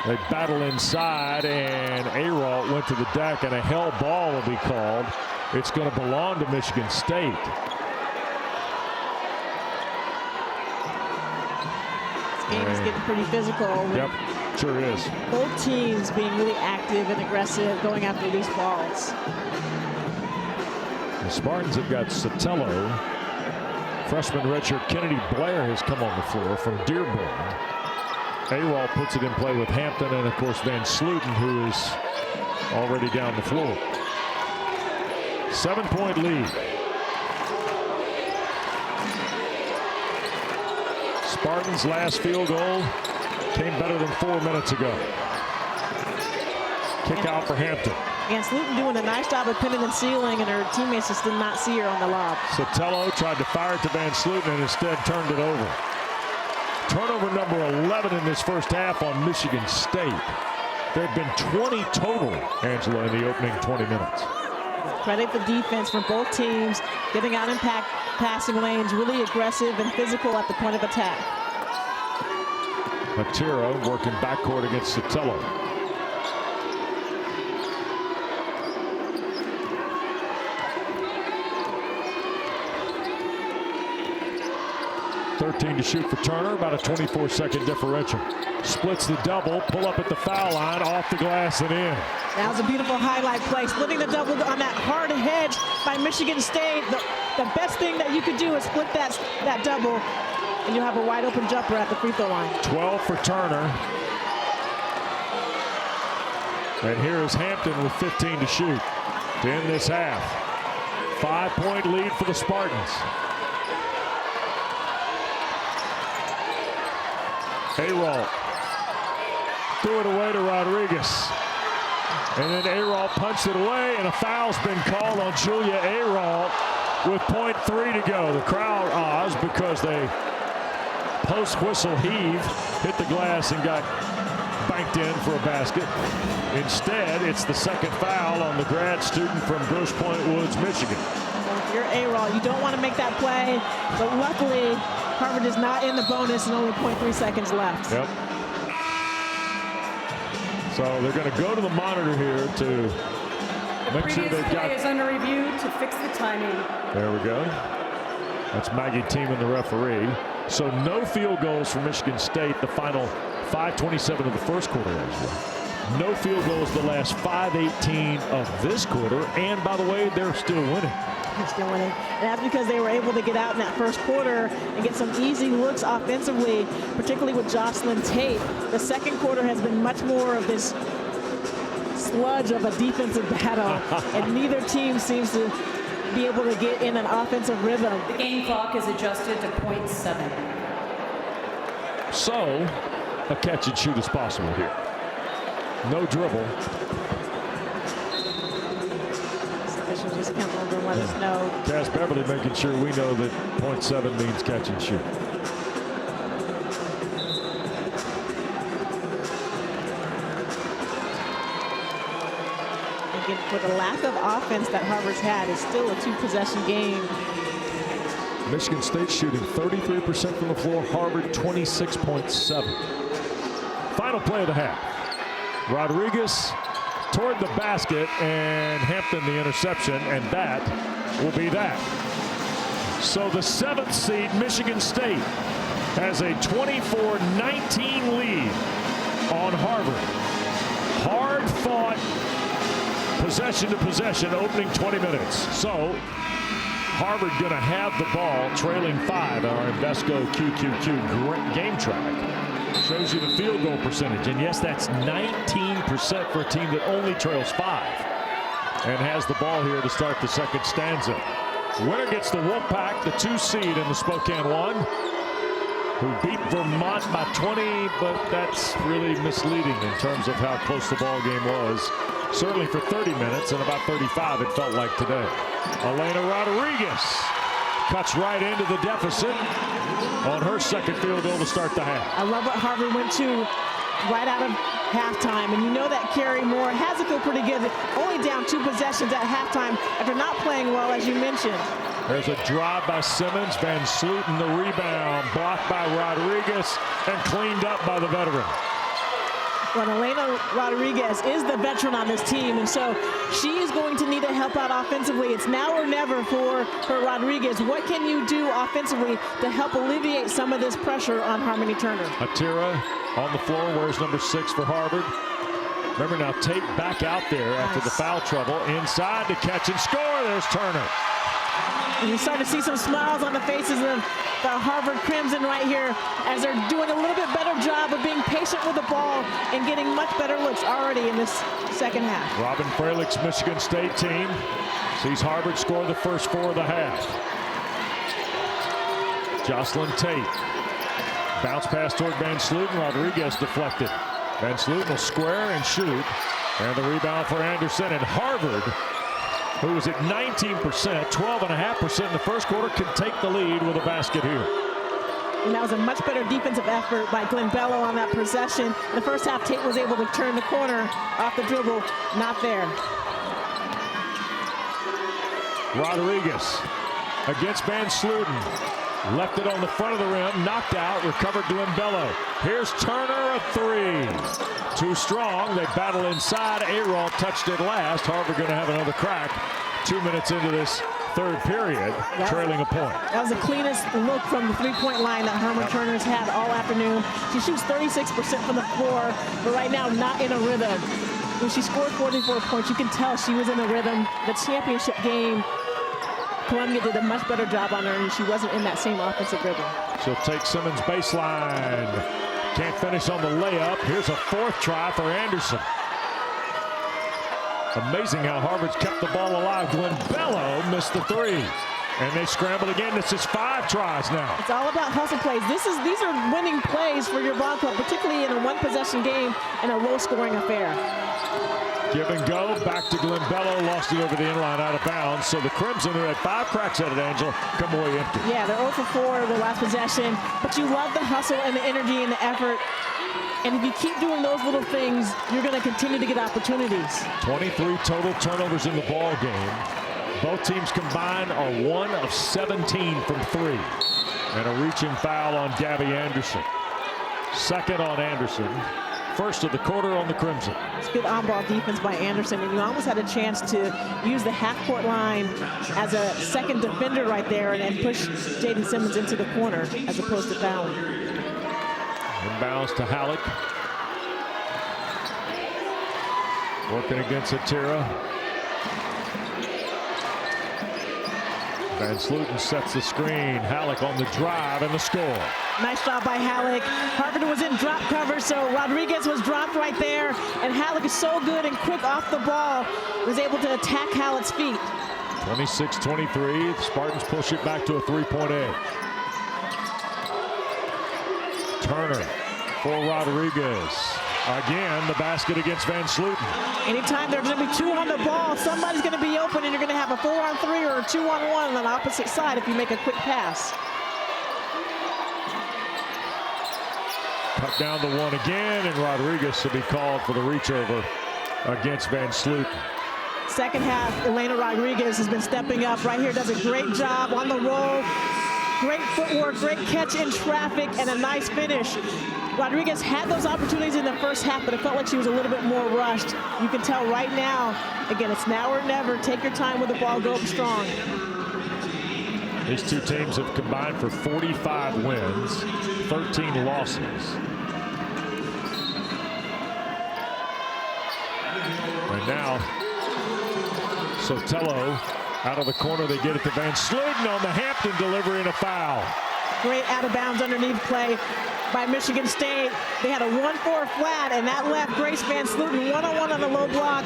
They battle inside, and Aralt went to the deck, and a hell ball will be called. It's going to belong to Michigan State. This game is getting pretty physical. Yep, sure is. Both teams being really active and aggressive, going after loose balls. The Spartans have got Sotelo. Freshman redshirt Kennedy Blair has come on the floor from Dearborn. Aralt puts it in play with Hampton, and of course Van Sluten, who is already down the floor. 7-point lead. Spartans' last field goal came better than 4 minutes ago. Kick out for Hampton. And Sluten doing a nice job of pinning and sealing, and her teammates just did not see her on the lob. Sotelo tried to fire it to Van Sluten and instead turned it over. Turnover number 11 in this first half on Michigan State. There have been 20 total, Angela, in the opening 20 minutes. Credit the defense from both teams, getting out in passing lanes, really aggressive and physical at the point of attack. Atira working backcourt against Sotelo. .13 to shoot for Turner, about a 24-second differential. Splits the double, pull up at the foul line, off the glass and in. That was a beautiful highlight play, splitting the double on that hard hedge by Michigan State. The best thing that you could do is split that double, and you'll have a wide open jumper at the free throw line. 12 for Turner. And here is Hampton with 15 to shoot to end this half. 5-point lead for the Spartans. Aralt threw it away to Rodriguez. And then Aralt punched it away, and a foul's been called on Julia Aralt with .3 to go. The crowd ahs because they post-whistle heave, hit the glass, and got banked in for a basket. Instead, it's the second foul on the grad student from Grosse Pointe Woods, Michigan. Well, if you're Aralt, you don't want to make that play, but luckily, Harvard is not in the bonus and only 0.3 seconds left. Yep. So they're going to go to the monitor here to make sure they've got. The is under review to fix the timing. There we go. That's Maggie Teeman, the referee. So no field goals for Michigan State. The final 5:27 of the first quarter. No field goals the last 5:18 of this quarter. And by the way, they're still winning. They're still winning. And that's because they were able to get out in that first quarter and get some easy looks offensively, particularly with Jocelyn Tate. The second quarter has been much more of this sludge of a defensive battle, and neither team seems to be able to get in an offensive rhythm. The game clock is adjusted to .7. So a catch and shoot is possible here. No dribble. Officials just come over and let us know. Cass Beverly making sure we know that .7 means catch and shoot. Again, for the lack of offense that Harvard's had, is still a two-possession game. Michigan State shooting 33% from the floor. Harvard 26.7. Final play of the half. Rodriguez toward the basket, and Hampton the interception, and that will be that. So the 7th seed Michigan State has a 24-19 lead on Harvard. Hard-fought possession to possession opening 20 minutes. So Harvard going to have the ball, trailing 5 on our Invesco QQQ game track. Shows you the field goal percentage, and yes, that's 19% for a team that only trails 5 and has the ball here to start the second stanza. Winner gets the Wolfpack, the 2 seed in the Spokane 1, who beat Vermont by 20, but that's really misleading in terms of how close the ball game was. Certainly for 30 minutes, and about 35 it felt like today. Elena Rodriguez cuts right into the deficit on her second field goal to start the half. I love what Harvard went to right out of halftime, and you know that Carrie Moore has to feel pretty good. Only down 2 possessions at halftime after not playing well, as you mentioned. There's a drive by Simmons. Van Sluten the rebound, blocked by Rodriguez and cleaned up by the veteran. Well, Elena Rodriguez is the veteran on this team, and so she is going to need to help out offensively. It's now or never for Rodriguez. What can you do offensively to help alleviate some of this pressure on Harmony Turner? Atira on the floor, wears number 6 for Harvard. Remember now, Tate back out there after the foul trouble. Inside to catch and score. There's Turner. And you start to see some smiles on the faces of the Harvard Crimson right here as they're doing a little bit better job of being patient with the ball and getting much better looks already in this second half. Robin Freilic's Michigan State team sees Harvard score the first 4 of the half. Jocelyn Tate. Bounce pass toward Van Sluten. Rodriguez deflected. Van Sluten will square and shoot. And the rebound for Anderson. And Harvard, who was at 19%, 12.5% in the first quarter, can take the lead with a basket here. And that was a much better defensive effort by Glenn Bello on that possession. In the first half, Tate was able to turn the corner off the dribble. Not there. Rodriguez against Van Sluten. Left it on the front of the rim, knocked out, recovered Glenn Bello. Here's Turner, a 3. Too strong, they battle inside. Arol touched it last. Harvard going to have another crack 2 minutes into this third period, trailing a point. That was the cleanest look from the three-point line that Harmony Turner's had all afternoon. She shoots 36% from the floor, but right now not in a rhythm. When she scored 44 points, you can tell she was in a rhythm. The championship game, Columbia did a much better job on her, and she wasn't in that same offensive rhythm. She'll take Simmons baseline. Can't finish on the layup. Here's a 4th try for Anderson. Amazing how Harvard's kept the ball alive. Glenn Bello missed the 3. And they scramble again. This is 5 tries now. It's all about hustle plays. These are winning plays for your ball club, particularly in a 1-possession game and a low-scoring affair. Give and go, back to Glenn Bello, lost it over the inline, out of bounds. So the Crimson, who had 5 cracks at it, Angela, come away empty. Yeah, they're 0 for 4 the last possession, but you love the hustle and the energy and the effort. And if you keep doing those little things, you're going to continue to get opportunities. 23 total turnovers in the ball game. Both teams combined are 1 of 17 from 3. And a reaching foul on Gabby Anderson. Second on Anderson. First of the quarter on the Crimson. It's good on-ball defense by Anderson, and you almost had a chance to use the half-court line as a second defender right there and push J.D. Simmons into the corner as opposed to fouling. Inbounds to Halleck. Working against Atira. Van Sluten sets the screen. Halleck on the drive and the score. Nice job by Halleck. Harvard was in drop cover, so Rodriguez was dropped right there. And Halleck is so good and quick off the ball. Was able to attack Halleck's feet. 26-23. The Spartans push it back to a 3-point edge. Turner for Rodriguez. Again, the basket against Van Sluten. Anytime there's going to be 2 on the ball, somebody's going to be open, and you're going to have a 4-on-3 or a 2-on-1 on the opposite side if you make a quick pass. Cut down to 1 again, and Rodriguez will be called for the reach over against Van Sluten. Second half, Elena Rodriguez has been stepping up right here, does a great job on the roll. Great footwork, great catch in traffic, and a nice finish. Rodriguez had those opportunities in the first half, but it felt like she was a little bit more rushed. You can tell right now, again, it's now or never. Take your time with the ball, go up strong. These two teams have combined for 45 wins, 13 losses. And now, Sotelo out of the corner. They get it to Van Sluten on the Hampton delivery and a foul. Great out of bounds underneath play by Michigan State. They had a 1-4 flat, and that left Grace Van Sluten one-on-one on the low block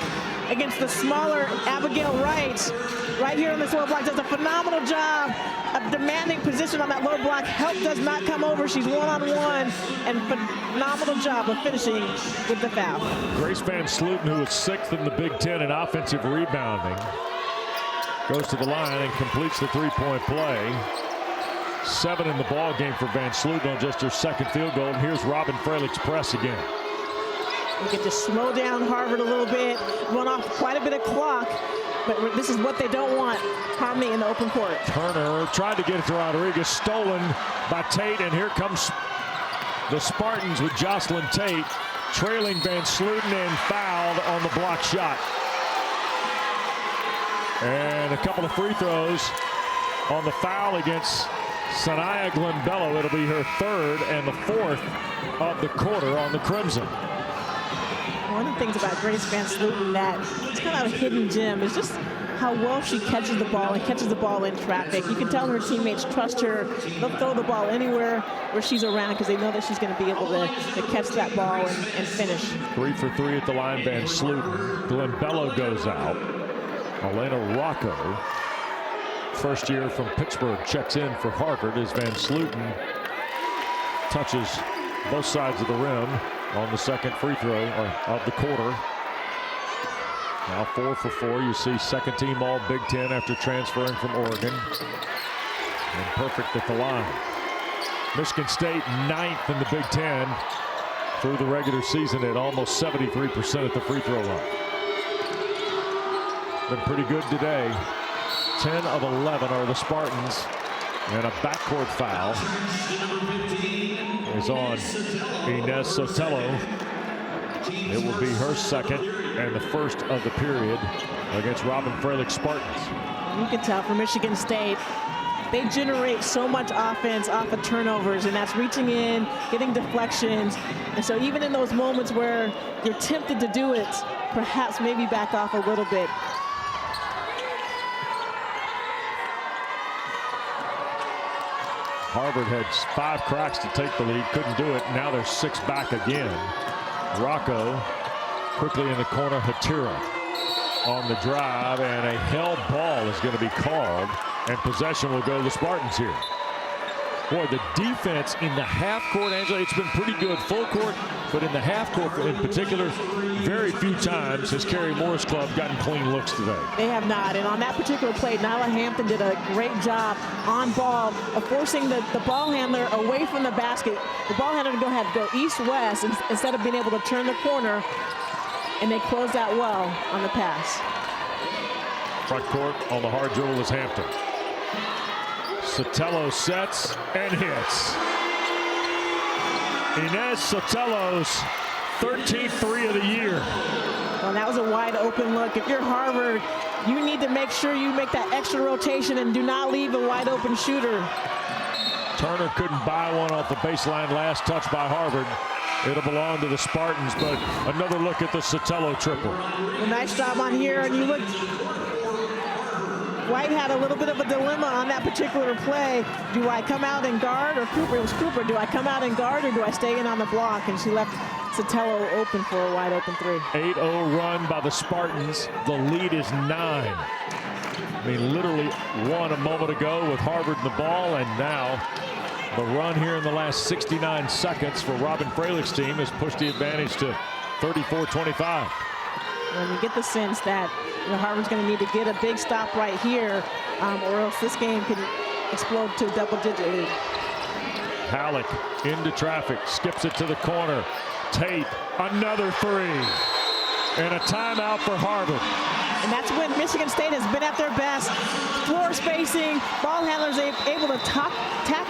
against the smaller Abigail Wright. Right here on this low block, does a phenomenal job of demanding position on that low block. Help does not come over. She's one-on-one, and phenomenal job of finishing with the foul. Grace Van Sluten, who was 6th in the Big Ten in offensive rebounding, goes to the line and completes the three-point play. 7 in the ball game for Van Sluten on just her second field goal. And here's Robin Freilic's press again. We can just slow down Harvard a little bit, run off quite a bit of clock, but this is what they don't want, Harmony in the open court. Turner tried to get it to Rodriguez, stolen by Tate, and here comes the Spartans with Jocelyn Tate trailing Van Sluten and fouled on the block shot. And a couple of free throws on the foul against Sanaya Glenbello. It'll be her 3rd and the 4th of the quarter on the Crimson. One of the things about Grace Van Sluten that it's kind of a hidden gem is just how well she catches the ball and catches the ball in traffic. You can tell her teammates trust her. They'll throw the ball anywhere where she's around because they know that she's going to be able to catch that ball and finish. 3 for 3 at the line, Van Sluten. Glenbello goes out. Elena Rocco, first year from Pittsburgh, checks in for Harvard as Van Sluten touches both sides of the rim on the second free throw of the quarter. Now 4 for 4. You see second team all Big Ten after transferring from Oregon. And perfect at the line. Michigan State 9th in the Big Ten through the regular season at almost 73% at the free throw line. Been pretty good today. 10 of 11 are the Spartans, and a backcourt foul is on Inez Sotelo. It will be her second and the first of the period against Robin Freilich Spartans. You can tell from Michigan State, they generate so much offense off of turnovers, and that's reaching in, getting deflections. And so even in those moments where you're tempted to do it, perhaps maybe back off a little bit. Harvard had 5 cracks to take the lead, couldn't do it. Now they're 6 back again. Rocco quickly in the corner. Hatira on the drive, and a held ball is going to be called, and possession will go to the Spartans here. Boy, the defense in the half court, Angela, it's been pretty good full court, but in the half court in particular, very few times has Carrie Moore's club gotten clean looks today. They have not, and on that particular play, Nyla Hampton did a great job on ball of forcing the ball handler away from the basket. The ball handler to go ahead and go east-west instead of being able to turn the corner, and they closed out well on the pass. Front court on the hard dribble is Hampton. Sotelo sets and hits. Inez Sotelo's 13th 3 of the year. Well, that was a wide open look. If you're Harvard, you need to make sure you make that extra rotation and do not leave a wide open shooter. Turner couldn't buy one off the baseline. Last touch by Harvard. It'll belong to the Spartans, but another look at the Sotelo triple. A nice job on here, and you look. White had a little bit of a dilemma on that particular play. Do I come out and guard, or Cooper? It was Cooper. Do I come out and guard, or do I stay in on the block? And she left Sotelo open for a wide open 3. 8-0 run by the Spartans. The lead is 9. I mean, literally won a moment ago with Harvard in the ball, and now the run here in the last 69 seconds for Robin Freilich's team has pushed the advantage to 34-25. And you get the sense that Harvard's going to need to get a big stop right here, or else this game can explode to a double-digit lead. Halleck into traffic, skips it to the corner. Tate, another 3. And a timeout for Harvard. And that's when Michigan State has been at their best. Floor spacing, ball handlers able to tap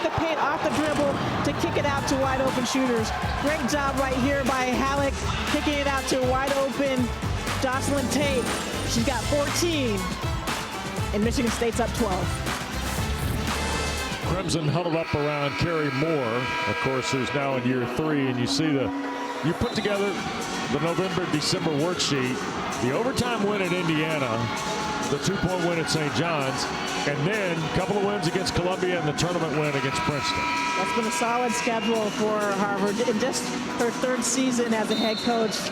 the paint off the dribble to kick it out to wide open shooters. Great job right here by Halleck, kicking it out to wide open Jocelyn Tate. She's got 14, and Michigan State's up 12. Crimson huddled up around Carrie Moore, of course, who's now in year 3, and you put together the November-December worksheet, the overtime win at Indiana, the 2-point win at St. John's, and then a couple of wins against Columbia and the tournament win against Princeton. That's been a solid schedule for Harvard. In just her 3rd season as a head coach,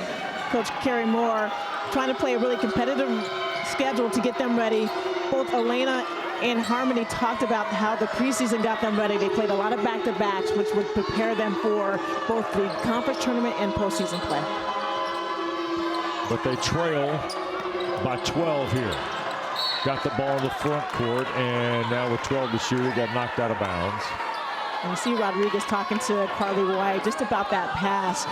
Coach Carrie Moore trying to play a really competitive schedule to get them ready. Both Elena and Harmony talked about how the preseason got them ready. They played a lot of back-to-backs, which would prepare them for both the conference tournament and postseason play. But they trail by 12 here. Got the ball in the front court, and now with 12 to shoot, it got knocked out of bounds. And you see Rodriguez talking to Carly White just about that pass.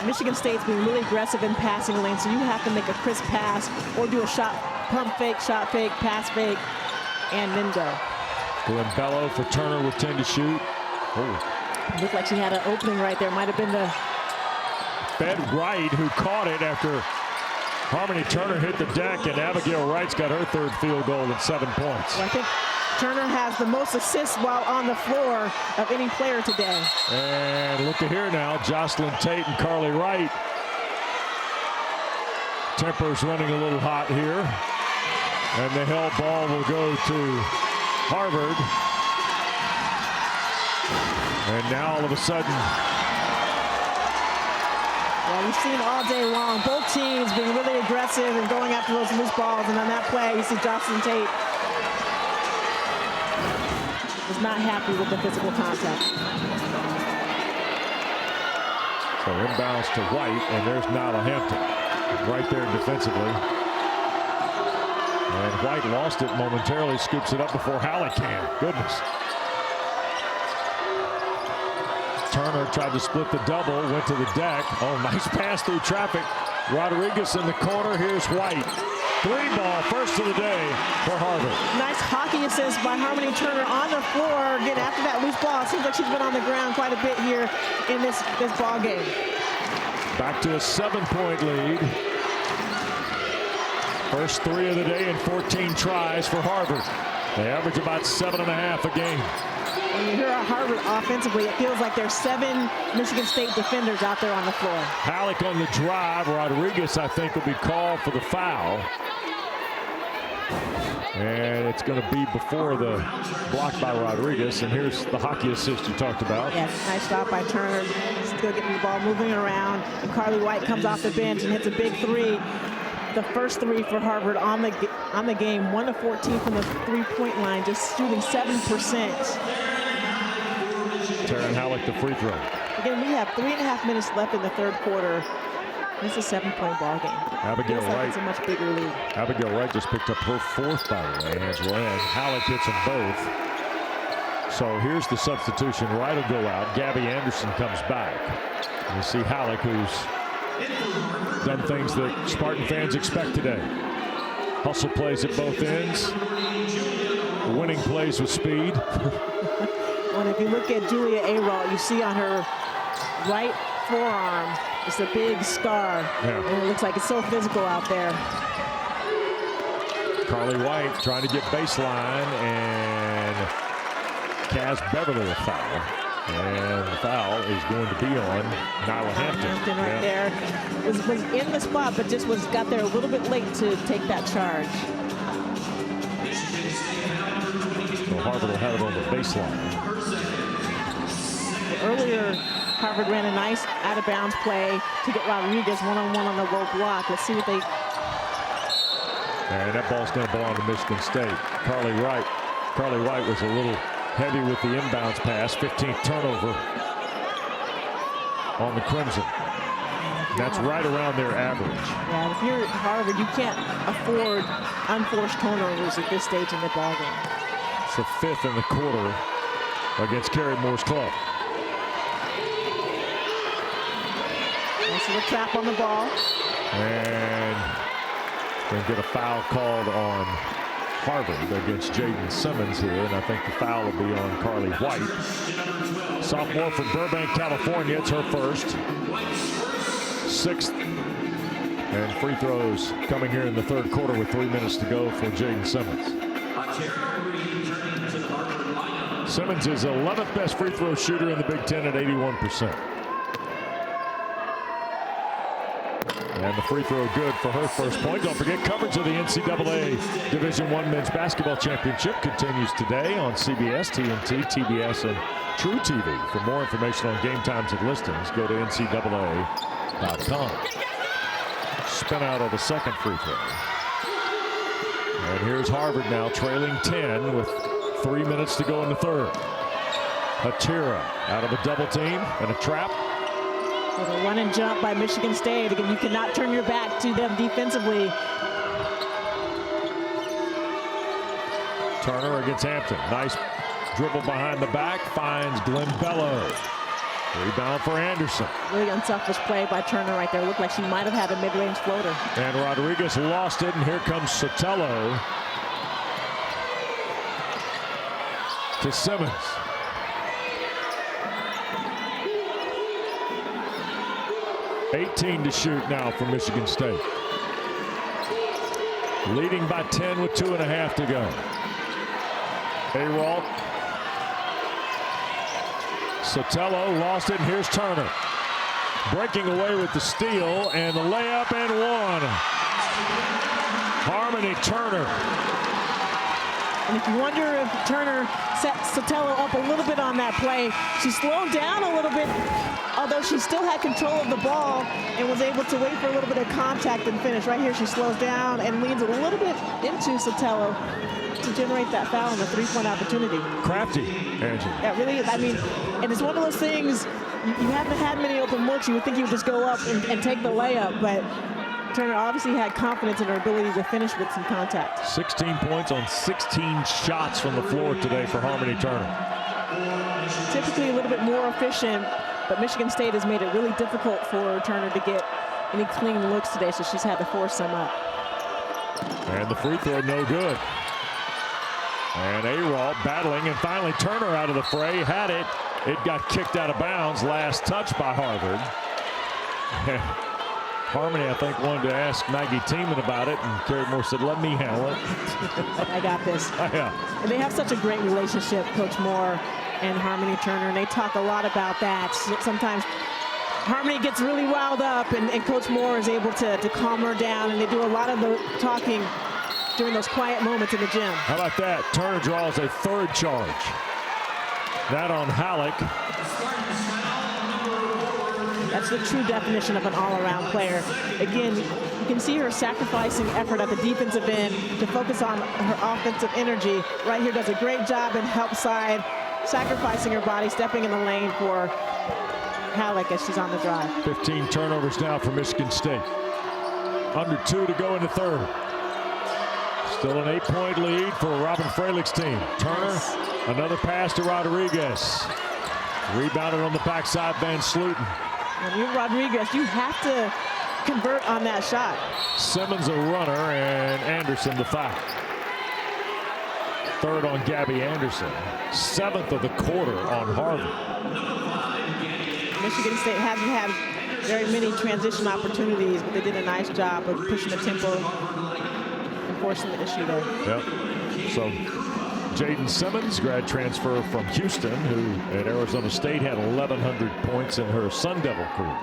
Michigan State's been really aggressive in passing lane, so you have to make a crisp pass or do a pump fake, shot fake, pass fake, and then go. Bello for Turner with 10 to shoot. Oh. Looked like she had an opening right there. Might have been the Fed Wright, who caught it after Harmony Turner hit the deck, and Abigail Wright's got her 3rd field goal and 7 points. Well, I think Turner has the most assists while on the floor of any player today. And look at here now, Jocelyn Tate and Carly Wright. Temper's running a little hot here. And the held ball will go to Harvard. And now all of a sudden. Well, we've seen all day long both teams being really aggressive and going after those loose balls. And on that play, you see Jocelyn Tate was not happy with the physical contact. So inbounds to White, and there's Nyla Hampton right there defensively. And White lost it momentarily, scoops it up before Halleck can. Goodness. Turner tried to split the double, went to the deck. Oh, nice pass through traffic. Rodriguez in the corner. Here's White. 3-ball, first of the day for Harvard. Nice hockey assist by Harmony Turner on the floor. Again, after that loose ball, it seems like she's been on the ground quite a bit here in this ball game. Back to a 7-point lead. First 3 of the day and 14 tries for Harvard. They average about 7.5 a game. When you hear Harvard offensively, it feels like there's 7 Michigan State defenders out there on the floor. Halleck on the drive. Rodriguez, I think, will be called for the foul. And it's going to be before the block by Rodriguez. And here's the hockey assist you talked about. Yes, nice stop by Turner. Still getting the ball moving around. And Carly White comes off the bench and hits a big 3. The first 3 for Harvard on the game. 1 of 14 from the 3-point line, just shooting 7%. Taryn Halleck, the free throw. Again, we have 3.5 minutes left in the 3rd quarter. This is a 7-point ball game. Abigail Wright. It's a much bigger lead. Abigail Wright just picked up her 4th, by the way, Angela, and Halleck hits them both. So here's the substitution. Wright will go out. Gabby Anderson comes back. And you see Halleck, who's done things that Spartan fans expect today. Hustle plays at both ends. Winning plays with speed. Well, if you look at Julia Aralt, you see on her right forearm, it's a big scar. Yeah. And it looks like it's so physical out there. Carly White trying to get baseline, and Kaz Beverly a foul. And the foul is going to be on Nyla Hampton. Hampton right there. Was in the spot, but just got there a little bit late to take that charge. So Harvard will have it on the baseline. Earlier, Harvard ran a nice out-of-bounds play to get Rodriguez one-on-one on the low block. Let's see what they... And that ball's going to belong to Michigan State. Carly White was a little heavy with the inbounds pass. 15th turnover on the Crimson. That's right around their average. Yeah, if you're Harvard, you can't afford unforced turnovers at this stage in the ballgame. It's the 5th in the quarter against Carrie Moore's club. Nice little trap on the ball. And Going to get a foul called on Harvard against Jaden Simmons here, and I think the foul will be on Carly White. Sophomore from Burbank, California. It's her first. 6th. And free throws coming here in the third quarter with 3 minutes to go for Jaden Simmons. Simmons is 11th best free throw shooter in the Big Ten at 81%. And the free throw good for her first point. Don't forget, coverage of the NCAA Division I Men's Basketball Championship continues today on CBS, TNT, TBS, and True TV. For more information on game times and listings, go to ncaa.com. Spin out of the second free throw. And here's Harvard now trailing 10 with 3 minutes to go in the third. Hatira out of a double team and a trap. With a run and jump by Michigan State. Again, you cannot turn your back to them defensively. Turner against Hampton. Nice dribble behind the back. Finds Glenn Bello. Rebound for Anderson. Really unselfish play by Turner right there. Looked like she might have had a mid-range floater. And Rodriguez lost it, and here comes Sotelo to Simmons. $18 to shoot now for Michigan State. Leading by 10 with 2.5 to go. Ayrault. Sotelo lost it, and here's Turner. Breaking away with the steal and the layup and one. Harmony Turner. And if you wonder if Turner set Sotelo up a little bit on that play, she slowed down a little bit, although she still had control of the ball and was able to wait for a little bit of contact and finish. Right here, she slows down and leans a little bit into Sotelo to generate that foul and a three-point opportunity. Crafty, Angie. Yeah, really is. I mean, and it's one of those things, you haven't had many open looks. You would think you would just go up and take the layup, but Turner obviously had confidence in her ability to finish with some contact. 16 points on 16 shots from the floor today for Harmony Turner. Typically a little bit more efficient, but Michigan State has made it really difficult for Turner to get any clean looks today, so she's had to force some up. And the free throw no good. And Ayrault battling, and finally Turner out of the fray. Had it. It got kicked out of bounds. Last touch by Harvard. Harmony, I think, wanted to ask Maggie Tiemann about it, and Kerry Moore said, let me handle it. I got this. Yeah. And they have such a great relationship, Coach Moore and Harmony Turner, and they talk a lot about that. Sometimes Harmony gets really riled up, and Coach Moore is able to calm her down, and they do a lot of the talking during those quiet moments in the gym. How about that? Turner draws a third charge. That on Halleck. That's the true definition of an all-around player. Again, you can see her sacrificing effort at the defensive end to focus on her offensive energy. Right here does a great job in help side, sacrificing her body, stepping in the lane for Halleck as she's on the drive. 15 turnovers now for Michigan State. Under 2 to go in the third. Still an 8-point lead for Robin Freilic's team. Turner, another pass to Rodriguez. Rebounded on the backside, Van Sluten. When you're Rodriguez, you have to convert on that shot. Simmons a runner, and Anderson the foul. Third on Gabby Anderson. 7th of the quarter on Harvard. Michigan State hasn't had very many transition opportunities, but they did a nice job of pushing the tempo and forcing the issue there. Yep. So Jaden Simmons, grad transfer from Houston, who at Arizona State had 1,100 points in her Sun Devil career,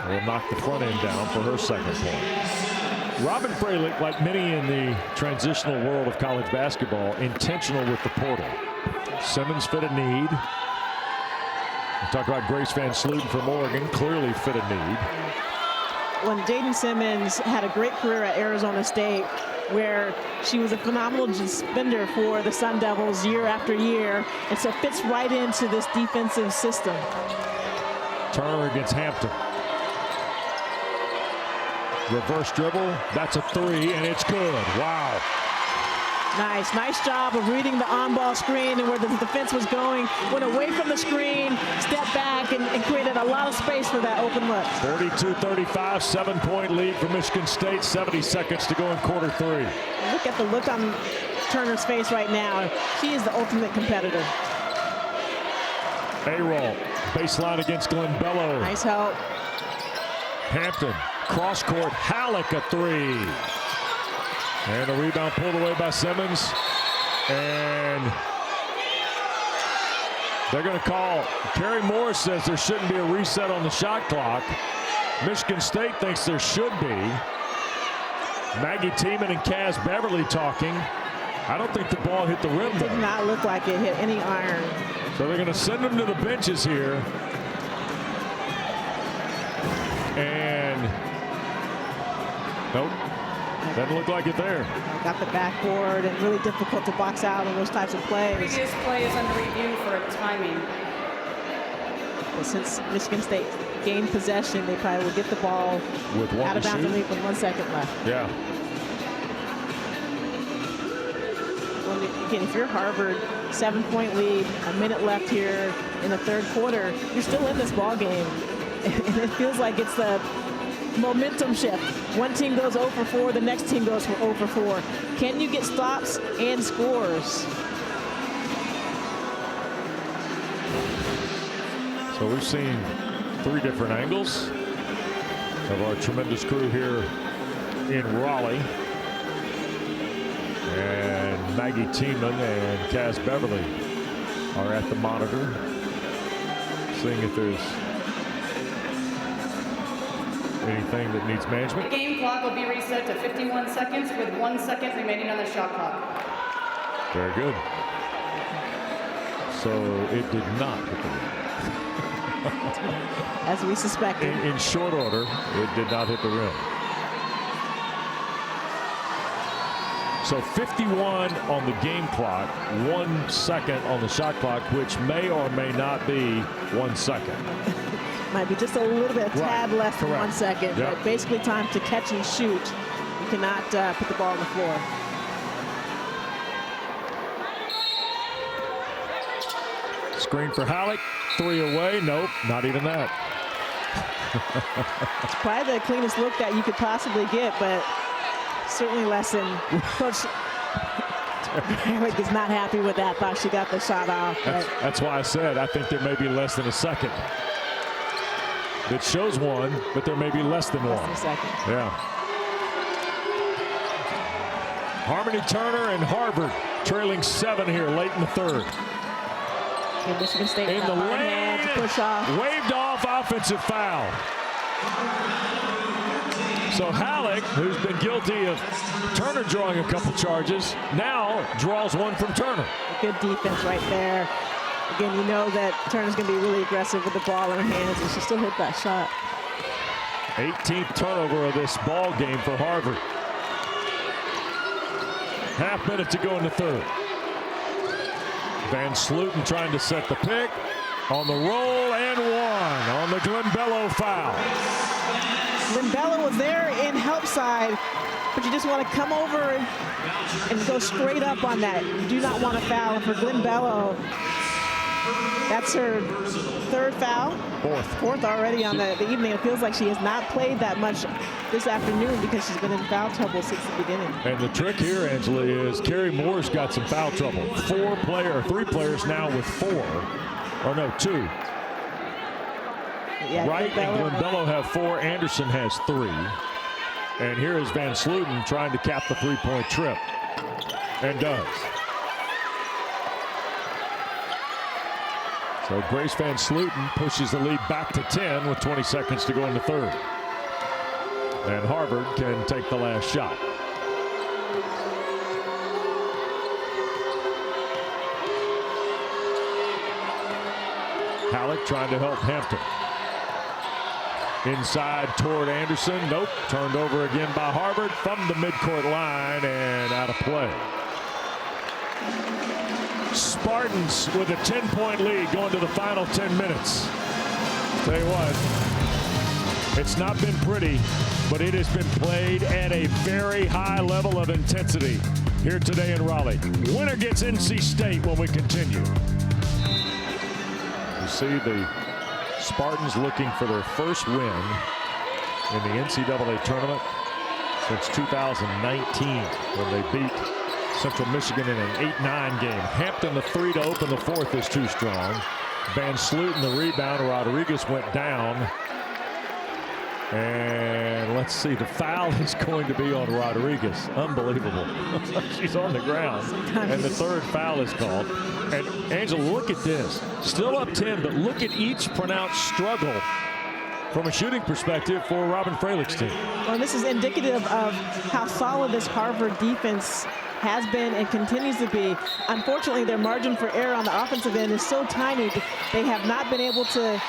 will knock the front end down for her second point. Robin Freilich, like many in the transitional world of college basketball, intentional with the portal. Simmons fit a need. We talk about Grace Van Sluten from Oregon, clearly fit a need. When Jaden Simmons had a great career at Arizona State, where she was a phenomenal defender for the Sun Devils year after year, and so fits right into this defensive system. Turner against Hampton. Reverse dribble, that's a 3, and it's good. Wow. Nice job of reading the on-ball screen and where the defense was going. Went away from the screen, stepped back, and created a lot of space for that open look. 42-35, 7-point lead for Michigan State. 70 seconds to go in quarter 3. Look at the look on Turner's face right now. She is the ultimate competitor. A-roll, baseline against Glenn Bello. Nice help. Hampton, cross court, Halleck a 3. And a rebound pulled away by Simmons. And they're going to call. Kerry Moore says there shouldn't be a reset on the shot clock. Michigan State thinks there should be. Maggie Tiemann and Kaz Beverly talking. I don't think the ball hit the rim. It did not look like it hit any iron. So they're going to send them to the benches here. And nope, doesn't look like it there. Got the backboard, and really difficult to box out on those types of plays. Previous play is under review for timing. But since Michigan State gained possession, they probably will get the ball with out of bounds with 1 second left. Yeah. Well, again, if you're Harvard, 7-point lead, a minute left here in the third quarter, you're still in this ball game. And it feels like it's the momentum shift. One team goes 0 for 4, the next team goes for 0 for 4. Can you get stops and scores? So we've seen 3 different angles of our tremendous crew here in Raleigh. And Maggie Tiemann and Kaz Beverly are at the monitor, seeing if there's anything that needs management. The game clock will be reset to 51 seconds with 1 second remaining on the shot clock. Very good. So it did not hit the rim. As we suspected. In short order, it did not hit the rim. So 51 on the game clock, 1 second on the shot clock, which may or may not be 1 second. Might be just a little bit, tad less than 1 second, Yep. but basically time to catch and shoot. You cannot put the ball on the floor. Screen for Halleck, 3 away. Nope, not even that. It's probably the cleanest look that you could possibly get, but certainly less than Coach Halleck is not happy with that. Thought she got the shot off. That's why I said I think there may be less than a second. It shows 1, but there may be less than 1. Less than a second. Yeah. Harmony Turner and Harvard trailing 7 here late in the third. Okay, Michigan State In the lane, push off. waved off offensive foul. So Halleck, who's been guilty of Turner drawing a couple charges, now draws 1 from Turner. Good defense right there. Again, you know that Turner's going to be really aggressive with the ball in her hands, and she still hit that shot. 18th turnover of this ball game for Harvard. Half minute to go in the third. Van Sluten trying to set the pick. On the roll and 1 on the Glenn Bello foul. Glenn Bello was there in help side, but you just want to come over and go straight up on that. You do not want to foul. And for Glenn Bello, that's her 3rd foul. 4th already on the evening. It feels like she has not played that much this afternoon because she's been in foul trouble since the beginning. And the trick here, Angela, is Kerry Moore's got some foul trouble. 3 players now with 4. Or no, 2. Yeah, Wright and Glenn Bello have 4. Anderson has 3. And here is Van Sluten trying to cap the 3-point trip. And does. So Grace Van Sluten pushes the lead back to 10 with 20 seconds to go in the third. And Harvard can take the last shot. Halleck trying to help Hampton. Inside toward Anderson. Nope. Turned over again by Harvard from the midcourt line and out of play. Spartans with a 10-point lead going to the final 10 minutes. Tell you what, it's not been pretty, but it has been played at a very high level of intensity. here today in Raleigh. Winner gets NC State when we continue. You see the Spartans looking for their first win in the NCAA tournament since 2019 when they beat Central Michigan in an 8-9 game. Hampton the three to open the fourth is too strong. Van Sluten the rebound. Rodriguez went down. And let's see, the foul is going to be on Rodriguez. Unbelievable. She's on the ground. And the third foul is called. And Angela, look at this. Still up 10, but look at each pronounced struggle from a shooting perspective for Robin Freilic's team. Well, this is indicative of how solid this Harvard defense has been and continues to be. Unfortunately, their margin for error on the offensive end is so tiny. They have not been able to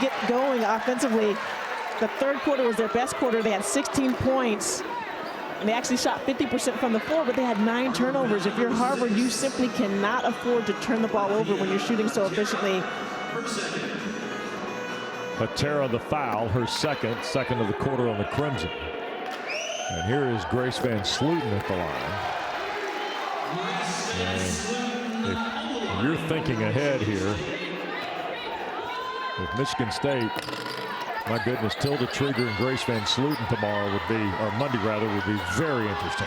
get going offensively. The third quarter was their best quarter. They had 16 points, and they actually shot 50% from the floor, but they had 9 turnovers. If you're Harvard, you simply cannot afford to turn the ball over when you're shooting so efficiently. Patera the foul, her second of the quarter on the Crimson. And here is Grace Van Sluten at the line. And if you're thinking ahead here, with Michigan State, my goodness, Tilda Trieger and Grace Van Sluten tomorrow would be, or Monday rather, would be very interesting.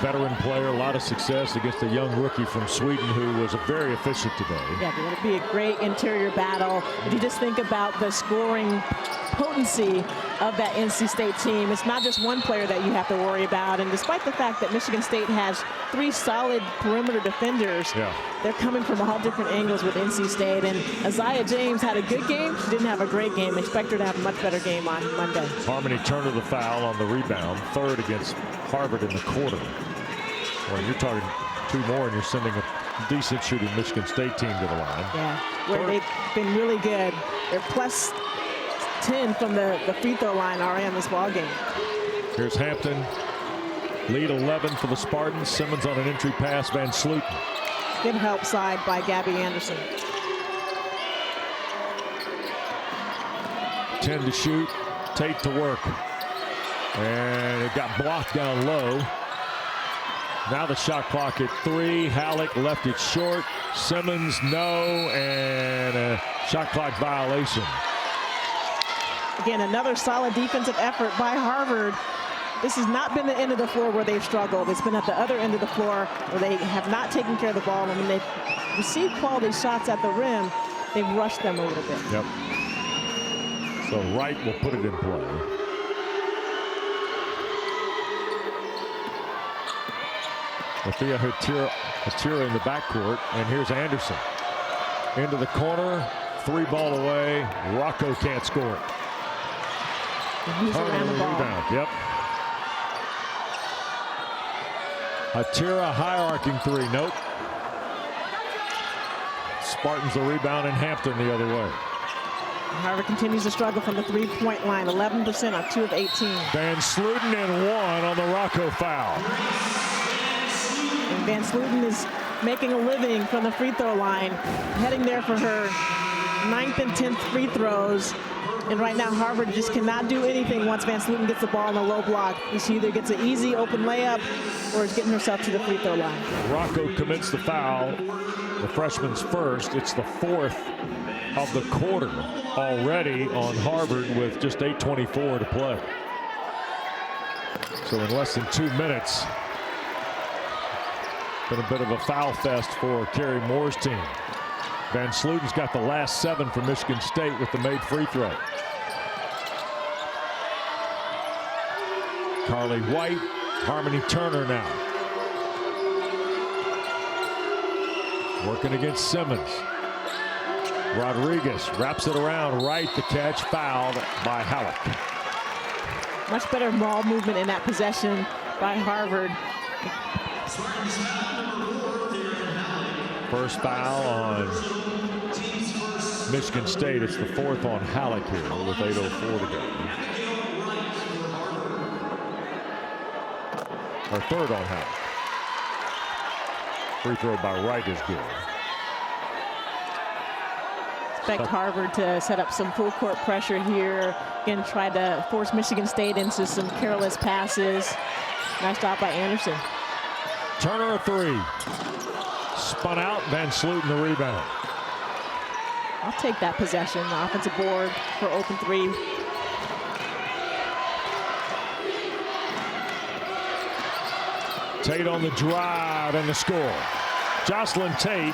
Veteran player, a lot of success against a young rookie from Sweden who was very efficient today. Yeah, it would be a great interior battle. If you just think about the scoring potency of that NC State team, it's not just one player that you have to worry about. And despite the fact that Michigan State has 3 solid perimeter defenders, they're coming from all different angles with NC State. And Isaiah James had a good game. She didn't have a great game. Expect her to have a much better game on Monday. Harmony Turner the foul on the rebound, third against Harvard in the quarter. Well, you're talking 2 more and you're sending a decent shooting Michigan State team to the line. Yeah, where they've been really good. They're plus 10 from the free throw line already on this ball game. Here's Hampton, lead 11 for the Spartans. Simmons on an entry pass, Van Sluten. Good help side by Gabby Anderson. 10 to shoot, Tate to work. And it got blocked down low. Now the shot clock at 3. Halleck left it short. Simmons, no, and a shot clock violation. Again, another solid defensive effort by Harvard. This has not been the end of the floor where they've struggled. It's been at the other end of the floor where they have not taken care of the ball. And when they've received quality shots at the rim, they've rushed them a little bit. Yep. So Wright will put it in play. Thea Hatira in the backcourt, and here's Anderson. Into the corner, 3 ball away. Rocco can't score it. He's around the ball. Rebound. Yep. Hatira high arcing 3. Nope. Spartans the rebound and Hampton the other way. Harvard continues to struggle from the 3-point line. 11% on 2 of 18. Van Sluten and 1 on the Rocco foul. And Van Sluten is making a living from the free throw line, heading there for her 9th and 10th free throws. And right now, Harvard just cannot do anything once Van Sluten gets the ball in the low block. She either gets an easy open layup or is getting herself to the free throw line. Rocco commits the foul. The freshman's first. It's the 4th of the quarter already on Harvard with just 8:24 to play. So in less than 2 minutes, been a bit of a foul fest for Carrie Moore's team. Van Sluten's got the last 7 for Michigan State with the made free throw. Carly White, Harmony Turner now. Working against Simmons. Rodriguez wraps it around, right to catch, fouled by Halleck. Much better ball movement in that possession by Harvard. First foul on Michigan State. It's the 4th on Halleck here with 8:04 to go. Or 3rd on Halleck. Free throw by Wright is good. Expect Harvard to set up some full court pressure here. Again, try to force Michigan State into some careless passes. Nice job by Anderson. Turner a three. Spun out. Van Sluten the rebound. I'll take that possession. The offensive board for open three. Tate on the drive and the score. Jocelyn Tate,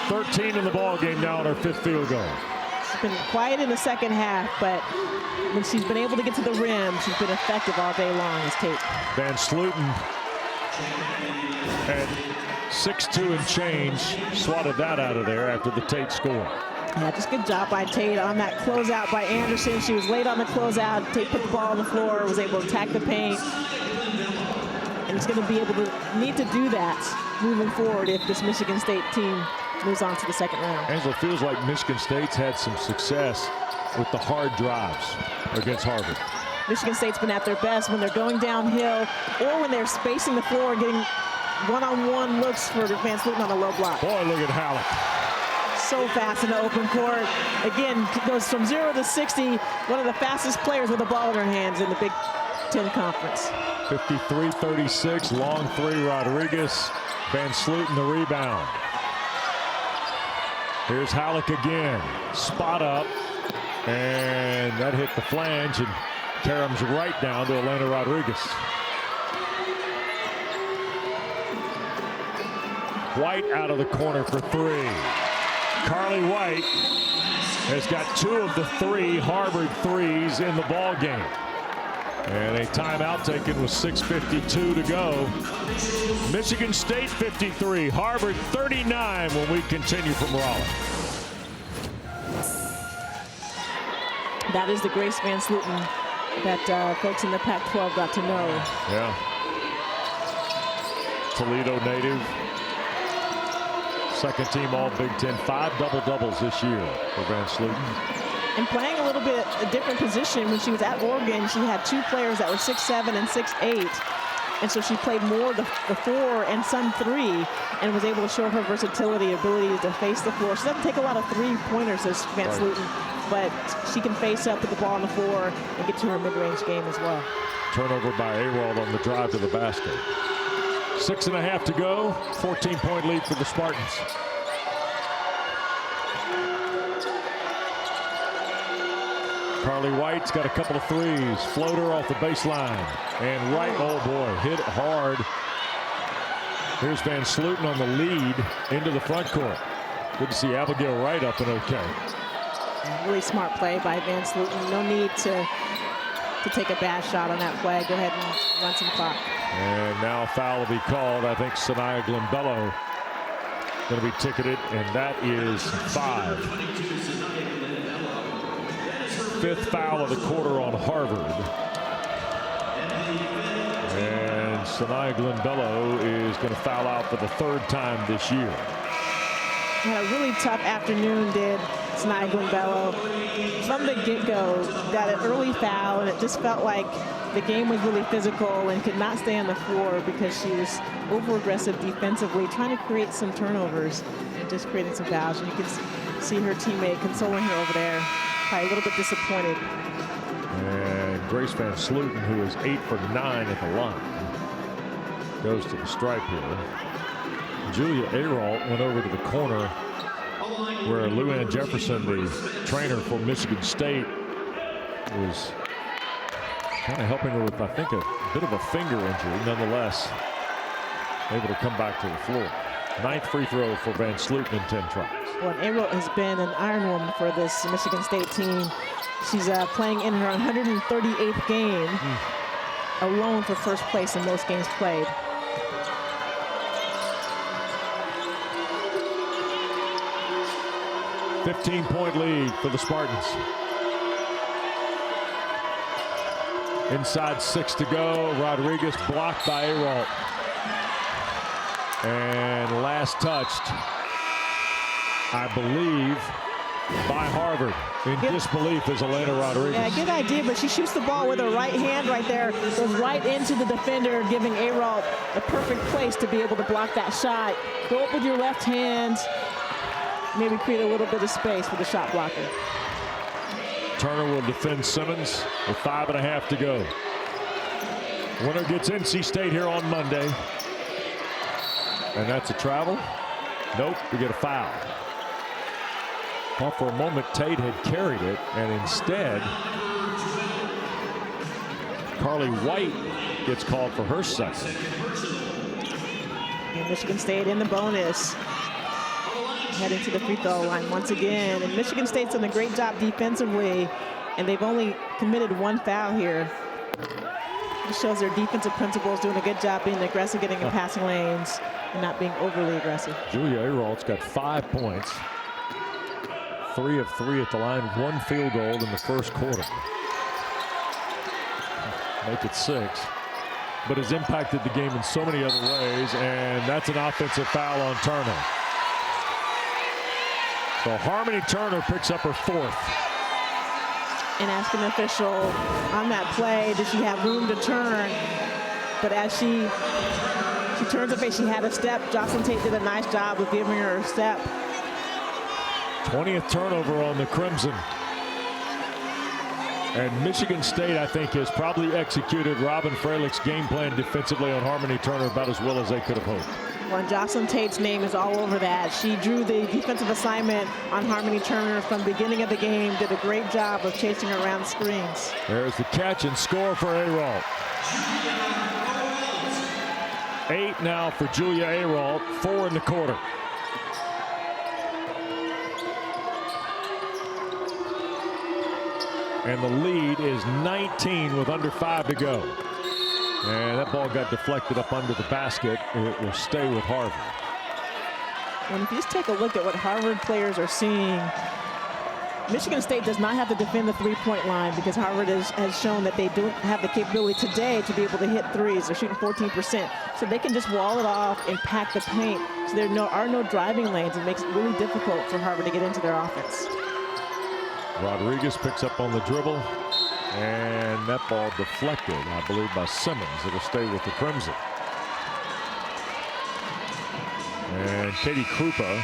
13 in the ball game now on her 5th field goal. She's been quiet in the second half, but when she's been able to get to the rim, she's been effective all day long as Tate. Van Sluten at 6'2" and change swatted that out of there after the Tate score. Yeah, just good job by Tate on that closeout by Anderson. She was late on the closeout. Tate put the ball on the floor, was able to attack the paint. And it's going to be able to need to do that moving forward if this Michigan State team moves on to the second round. Angela, feels like Michigan State's had some success with the hard drives against Harvard. Michigan State's been at their best when they're going downhill or when they're spacing the floor, getting one-on-one looks for Van Sluten on a low block. Boy, look at Halleck. So fast in the open court. Again, goes from 0 to 60. One of the fastest players with the ball in her hands in the Big Ten Conference. 53-36, long three, Rodriguez. Van Sluten the rebound. Here's Halleck again. Spot up. And that hit the flange and caroms right down to Elena Rodriguez. White out of the corner for three. Carly White has got 2 of the 3 Harvard threes in the ball game. And a timeout taken with 6:52 to go. Michigan State 53, Harvard 39 when we continue from Raleigh. That is the Grace Van Sluten that folks in the Pac-12 got to know. Yeah. Toledo native. Second team all Big Ten. 5 double-doubles this year for Van Sluten. And playing a little bit a different position. When she was at Oregon, she had 2 players that were 6'7" and 6'8". And so she played more the 4 and some 3 and was able to show her versatility, ability to face the floor. She doesn't take a lot of 3-pointers as Van Sluten, but she can face up with the ball on the floor and get to her mid-range game as well. Turnover by Arald on the drive to the basket. 6.5 to go. 14-point lead for the Spartans. Carly White's got a couple of threes. Floater off the baseline. And right, oh boy, hit hard. Here's Van Sluten on the lead into the front court. Good to see Abigail Wright up and okay. Really smart play by Van Sluten. No need to take a bad shot on that play. Go ahead and run some clock. And now a foul will be called. I think Sanaya Glimbello going to be ticketed, and that is 5. 5th foul of the quarter on Harvard. And Sanaya Glimbello is going to foul out for the 3rd time this year. Had a really tough afternoon, did Sanaya Glimbello. From the get-go, got an early foul, and it just felt like the game was really physical and could not stay on the floor because she was over-aggressive defensively, trying to create some turnovers and just creating some fouls. And you can see her teammate consoling her over there, probably a little bit disappointed. And Grace Van Sluten, who is 8 for 9 at the line, goes to the stripe here. Julia Aralt went over to the corner where Luann Jefferson, the trainer for Michigan State, was kind of helping her with, I think, a bit of a finger injury. Nonetheless, able to come back to the floor. 9th free throw for Van Sluten in 10 tries. Well, Aralt has been an iron woman for this Michigan State team. She's playing in her 138th game, alone for first place in most games played. $15-point lead for the Spartans. Inside 6 to go. Rodriguez blocked by Aralt. And last touched, I believe, by Harvard. In disbelief is Elena Rodriguez. Yeah, good idea, but she shoots the ball with her right hand right there. Goes right into the defender, giving Aralt the perfect place to be able to block that shot. Go up with your left hand. Maybe create a little bit of space for the shot blocker. Turner will defend Simmons with 5.5 to go. Winner gets NC State here on Monday. And that's a travel. Nope, we get a foul. Well, for a moment, Tate had carried it, and instead, Carly White gets called for her second. And Michigan State in the bonus. Heading to the free throw line once again. And Michigan State's done a great job defensively, and they've only committed one foul here. It shows their defensive principles doing a good job being aggressive, getting in passing lanes, and not being overly aggressive. Julia Ayrault's got 5 points. 3 of 3 at the line, 1 field goal in the first quarter. Make it 6. But has impacted the game in so many other ways, and that's an offensive foul on Turner. So Harmony Turner picks up her 4th. And ask an official on that play, does she have room to turn? But as she turns her face, she had a step. Jocelyn Tate did a nice job of giving her a step. 20th turnover on the Crimson. And Michigan State, I think, has probably executed Robin Freilic's game plan defensively on Harmony Turner about as well as they could have hoped. Well, Jocelyn Tate's name is all over that. She drew the defensive assignment on Harmony Turner from the beginning of the game, did a great job of chasing her around screens. There's the catch and score for Ayrault. 8 now for Julia Ayrault, 4 in the quarter. And the lead is 19 with under 5 to go. And that ball got deflected up under the basket. It will stay with Harvard. And if you just take a look at what Harvard players are seeing, Michigan State does not have to defend the three-point line because Harvard has shown that they don't have the capability today to be able to hit threes. They're shooting 14%. So they can just wall it off and pack the paint. So there are no driving lanes. It makes it really difficult for Harvard to get into their offense. Rodriguez picks up on the dribble, and that ball deflected, I believe, by Simmons. It'll stay with the Crimson. And Katie Krupa,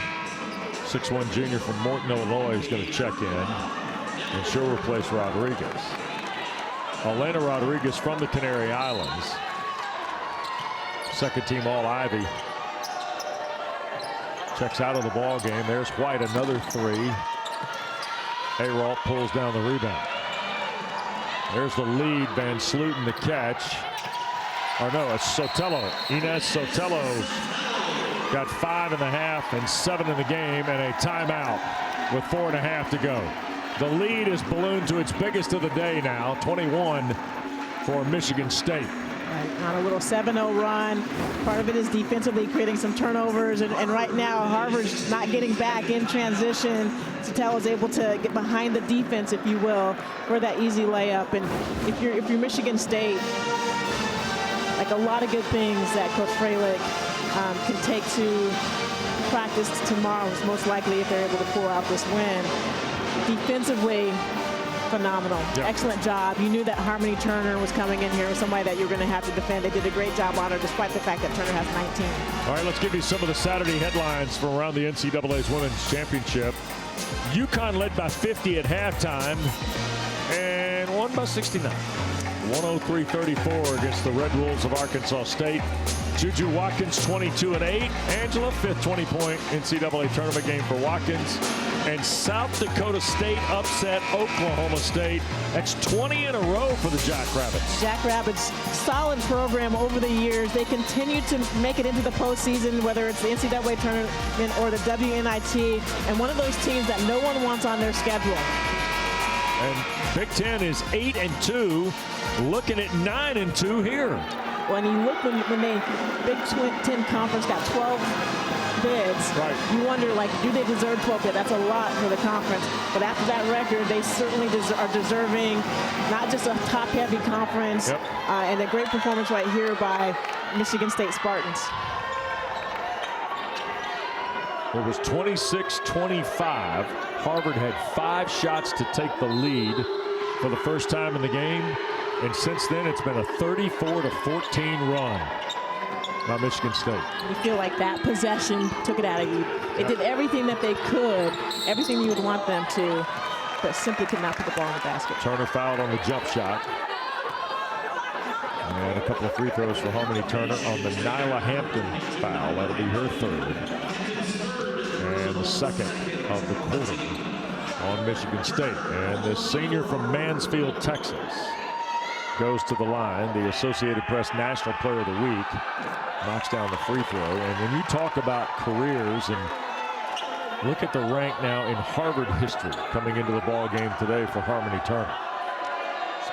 6'1" junior from Morton, Illinois, is going to check in, and she'll replace Rodriguez. Elena Rodriguez from the Canary Islands, second team All-Ivy, checks out of the ball game. There's White, another 3. Ayrault pulls down the rebound. There's the lead. Van Sluten the catch. Or no, it's Sotelo. Inez Sotelo got 5.5 and 7 in the game, and a timeout with 4.5 to go. The lead is ballooned to its biggest of the day now, 21 for Michigan State. Right, on a little 7-0 run. Part of it is defensively creating some turnovers, and right now Harvard's not getting back in transition. Sotelo is able to get behind the defense, if you will, for that easy layup. And if you're Michigan State, like a lot of good things that Coach Freilich can take to practice tomorrow, is most likely if they're able to pull out this win. Defensively, phenomenal. Yep. Excellent job. You knew that Harmony Turner was coming in here with somebody that you're going to have to defend. They did a great job on her, despite the fact that Turner has 19. All right, let's give you some of the Saturday headlines from around the NCAA's Women's Championship. UConn led by 50 at halftime and won by 69. 103-34 against the Red Wolves of Arkansas State. Juju Watkins, 22 and 8. Angela, 5th 20-point NCAA tournament game for Watkins. And South Dakota State upset Oklahoma State. That's 20 in a row for the Jackrabbits. Jackrabbits, solid program over the years. They continue to make it into the postseason, whether it's the NCAA tournament or the WNIT. And one of those teams that no one wants on their schedule. And Big Ten is 8-2, looking at 9-2 here. When you look when they Big Ten Conference got 12 bids, right, you wonder, like, do they deserve 12 bids? That's a lot for the conference. But after that record, they certainly are deserving not just a top-heavy conference. Yep. And a great performance right here by Michigan State Spartans. It was 26-25. Harvard had 5 shots to take the lead for the first time in the game. And since then, it's been a 34-14 run by Michigan State. You feel like that possession took it out of you. They did everything that they could, everything you would want them to, but simply could not put the ball in the basket. Turner fouled on the jump shot. And a couple of free throws for Harmony Turner on the Nyla Hampton foul. That'll be her third. And the second of the quarter on Michigan State. And the senior from Mansfield, Texas, goes to the line. The Associated Press National Player of the Week. Knocks down the free throw. And when you talk about careers, and look at the rank now in Harvard history coming into the ball game today for Harmony Turner.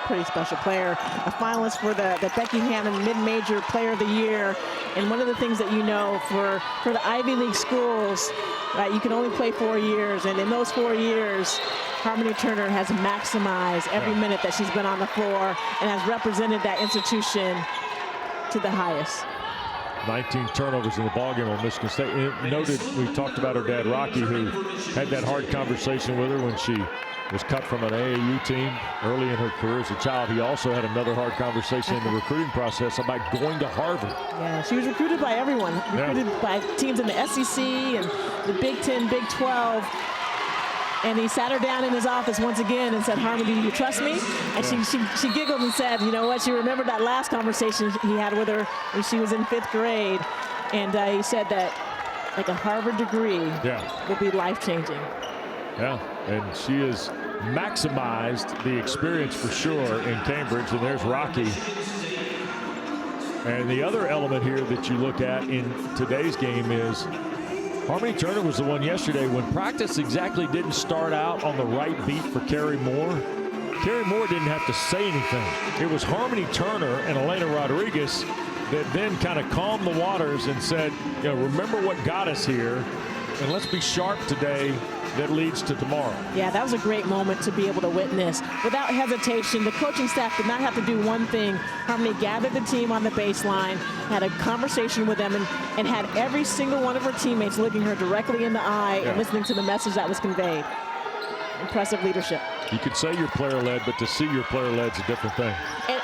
Pretty special player, a finalist for the Becky Hammond Mid-Major Player of the Year. And one of the things that you know for the Ivy League schools, right, you can only play 4 years, and in those 4 years, Harmony Turner has maximized every minute that she's been on the floor and has represented that institution to the highest. 19 turnovers in the ballgame on Michigan State. And noted, we talked about her dad, Rocky, who had that hard conversation with her when she was cut from an AAU team early in her career as a child. He also had another hard conversation in the recruiting process about going to Harvard. Yeah, she was recruited by everyone. Recruited by teams in the SEC and the Big 10, Big 12. And he sat her down in his office once again and said, "Harmony, do you trust me?" And she giggled and said, you know what, she remembered that last conversation he had with her when she was in 5th grade. And he said that like a Harvard degree will be life-changing. Yeah, and she has maximized the experience for sure in Cambridge. And there's Rocky. And the other element here that you look at in today's game is Harmony Turner was the one yesterday when practice exactly didn't start out on the right beat for Carrie Moore. Carrie Moore didn't have to say anything. It was Harmony Turner and Elena Rodriguez that then kind of calmed the waters and said, you know, remember what got us here, and let's be sharp today. That leads to tomorrow. Yeah, that was a great moment to be able to witness. Without hesitation, the coaching staff did not have to do one thing. Harmony gathered the team on the baseline, had a conversation with them, and had every single one of her teammates looking her directly in the eye and listening to the message that was conveyed. Impressive leadership. You could say you're player-led, but to see your player-led is a different thing.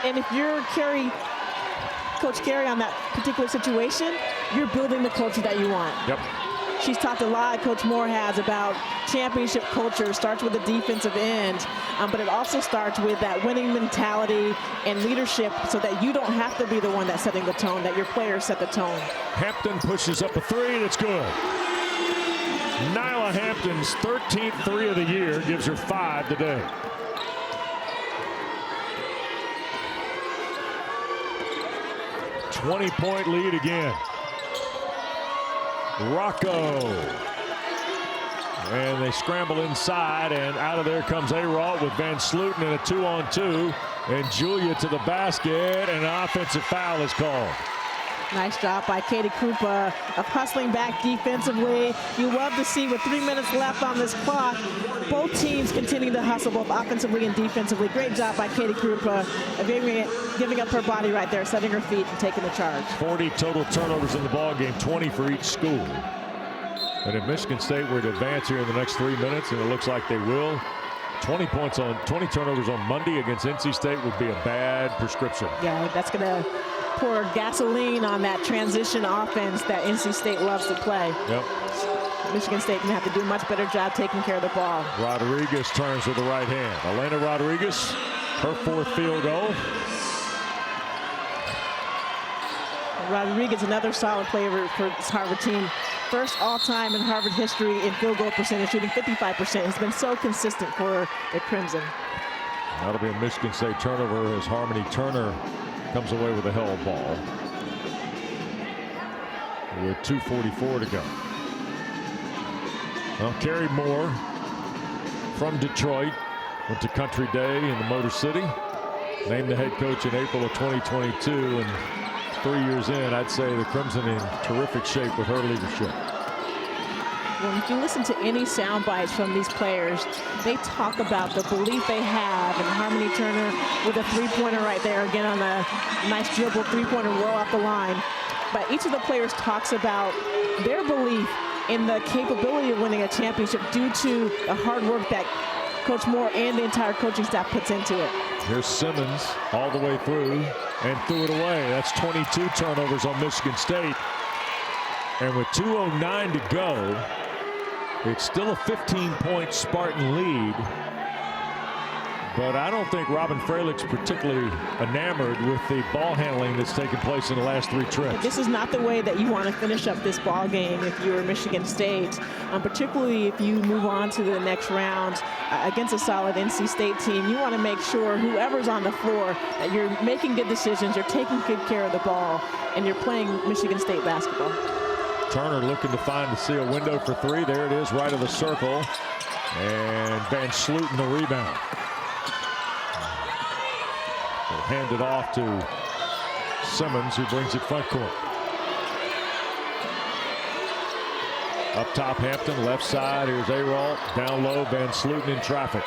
And if you're Coach Carey on that particular situation, you're building the culture that you want. Yep. She's talked a lot, Coach Moore has, about championship culture. Starts with the defensive end, but it also starts with that winning mentality and leadership so that you don't have to be the one that's setting the tone, that your players set the tone. Hampton pushes up a three, that's good. Nyla Hampton's 13th three of the year, gives her 5 today. $20-point lead again. Rocco. And they scramble inside, and out of there comes A-Raw with Van Sluten in a 2-on-2. And Julia to the basket, and an offensive foul is called. Nice job by Katie Krupa of hustling back defensively. You love to see with 3 minutes left on this clock, both teams continue to hustle both offensively and defensively. Great job by Katie Krupa of giving up her body right there, setting her feet and taking the charge. 40 total turnovers in the ball game, 20 for each school. And if Michigan State were to advance here in the next 3 minutes, and it looks like they will, 20 turnovers on Monday against NC State would be a bad prescription. Yeah, that's going to pour gasoline on that transition offense that NC State loves to play. Yep. Michigan State can have to do a much better job taking care of the ball. Rodriguez turns with the right hand. Elena Rodriguez, her 4th field goal. Rodriguez, another solid player for this Harvard team. First all-time in Harvard history in field goal percentage, shooting 55%. Has been so consistent for the Crimson. That'll be a Michigan State turnover as Harmony Turner comes away with a held ball. With 2:44 to go. Well, Carrie Moore from Detroit went to Country Day in the Motor City. Named the head coach in April of 2022, and 3 years in, I'd say the Crimson in terrific shape with her leadership. Well, if you listen to any sound bites from these players, they talk about the belief they have, and Harmony Turner with a three-pointer right there, again on a nice dribble three-pointer roll off the line. But each of the players talks about their belief in the capability of winning a championship due to the hard work that Coach Moore and the entire coaching staff puts into it. Here's Simmons all the way through and threw it away. That's 22 turnovers on Michigan State. And with 2:09 to go, it's still a 15-point Spartan lead. But I don't think Robin Fralick's particularly enamored with the ball handling that's taken place in the last 3 trips. This is not the way that you want to finish up this ball game if you're Michigan State, particularly if you move on to the next round against a solid NC State team. You want to make sure whoever's on the floor that you're making good decisions, you're taking good care of the ball, and you're playing Michigan State basketball. Turner looking to see a window for 3. There it is, right of the circle. And Van Sluten the rebound. They'll hand it off to Simmons, who brings it front court. Up top, Hampton, left side. Here's Ayrault. Down low, Van Sluten in traffic.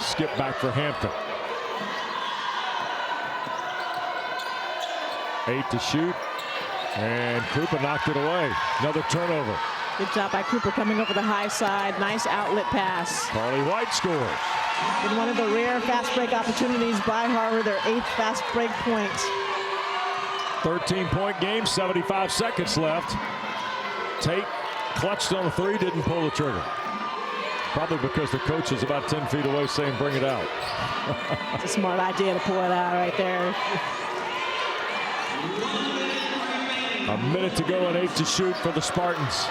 Skip back for Hampton. 8 to shoot. And Krupa knocked it away. Another turnover. Good job by Cooper coming over the high side. Nice outlet pass. Carly White scores. In one of the rare fast break opportunities by Harvard, their 8th fast break point. 13-point game, 75 seconds left. Tate clutched on a 3, didn't pull the trigger. Probably because the coach is about 10 feet away saying, bring it out. It's a smart idea to pull it out right there. A minute to go and 8 to shoot for the Spartans.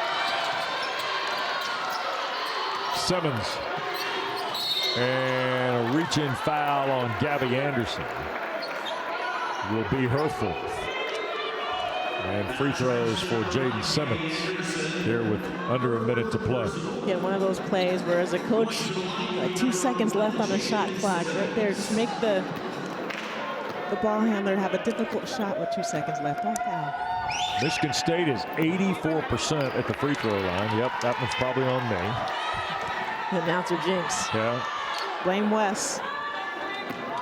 Simmons. And a reach-in foul on Gabby Anderson. Will be her 4th. And free throws for Jaden Simmons here with under a minute to play. Yeah, one of those plays where as a coach, 2 seconds left on the shot clock. Right there, just make the ball handler have a difficult shot with 2 seconds left. Oh, foul. Michigan State is 84% at the free throw line. Yep, that one's probably on me. The announcer jinx. Yeah. Blame Wes.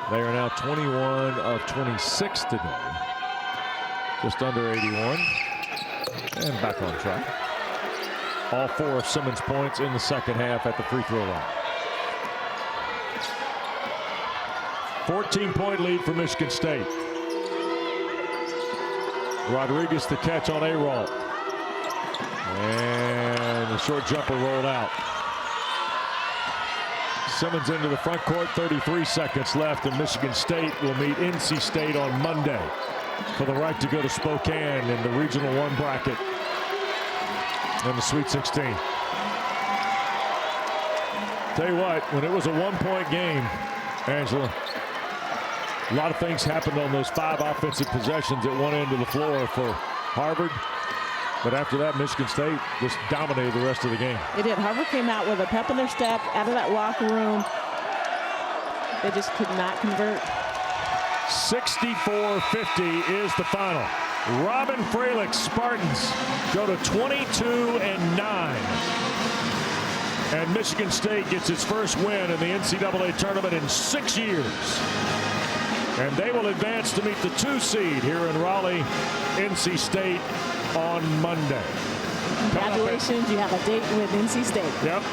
They are now 21 of 26 today. Just under 81. And back on track. All 4 of Simmons' points in the second half at the free throw line. 14-point lead for Michigan State. Rodriguez the catch on Ayrault. And the short jumper rolled out. Simmons into the front court, 33 seconds left, and Michigan State will meet NC State on Monday for the right to go to Spokane in the Regional 1 bracket in the Sweet 16. Tell you what, when it was a 1-point game, Angela, a lot of things happened on those 5 offensive possessions at one end of the floor for Harvard. But after that, Michigan State just dominated the rest of the game. They did. Harvard came out with a pep in their step out of that locker room. They just could not convert. 64-50 is the final. Robin Fralick's Spartans go to 22-9. And Michigan State gets its first win in the NCAA tournament in 6 years. And they will advance to meet the 2 seed here in Raleigh, NC State on Monday. Congratulations, you have a date with NC State. Yep.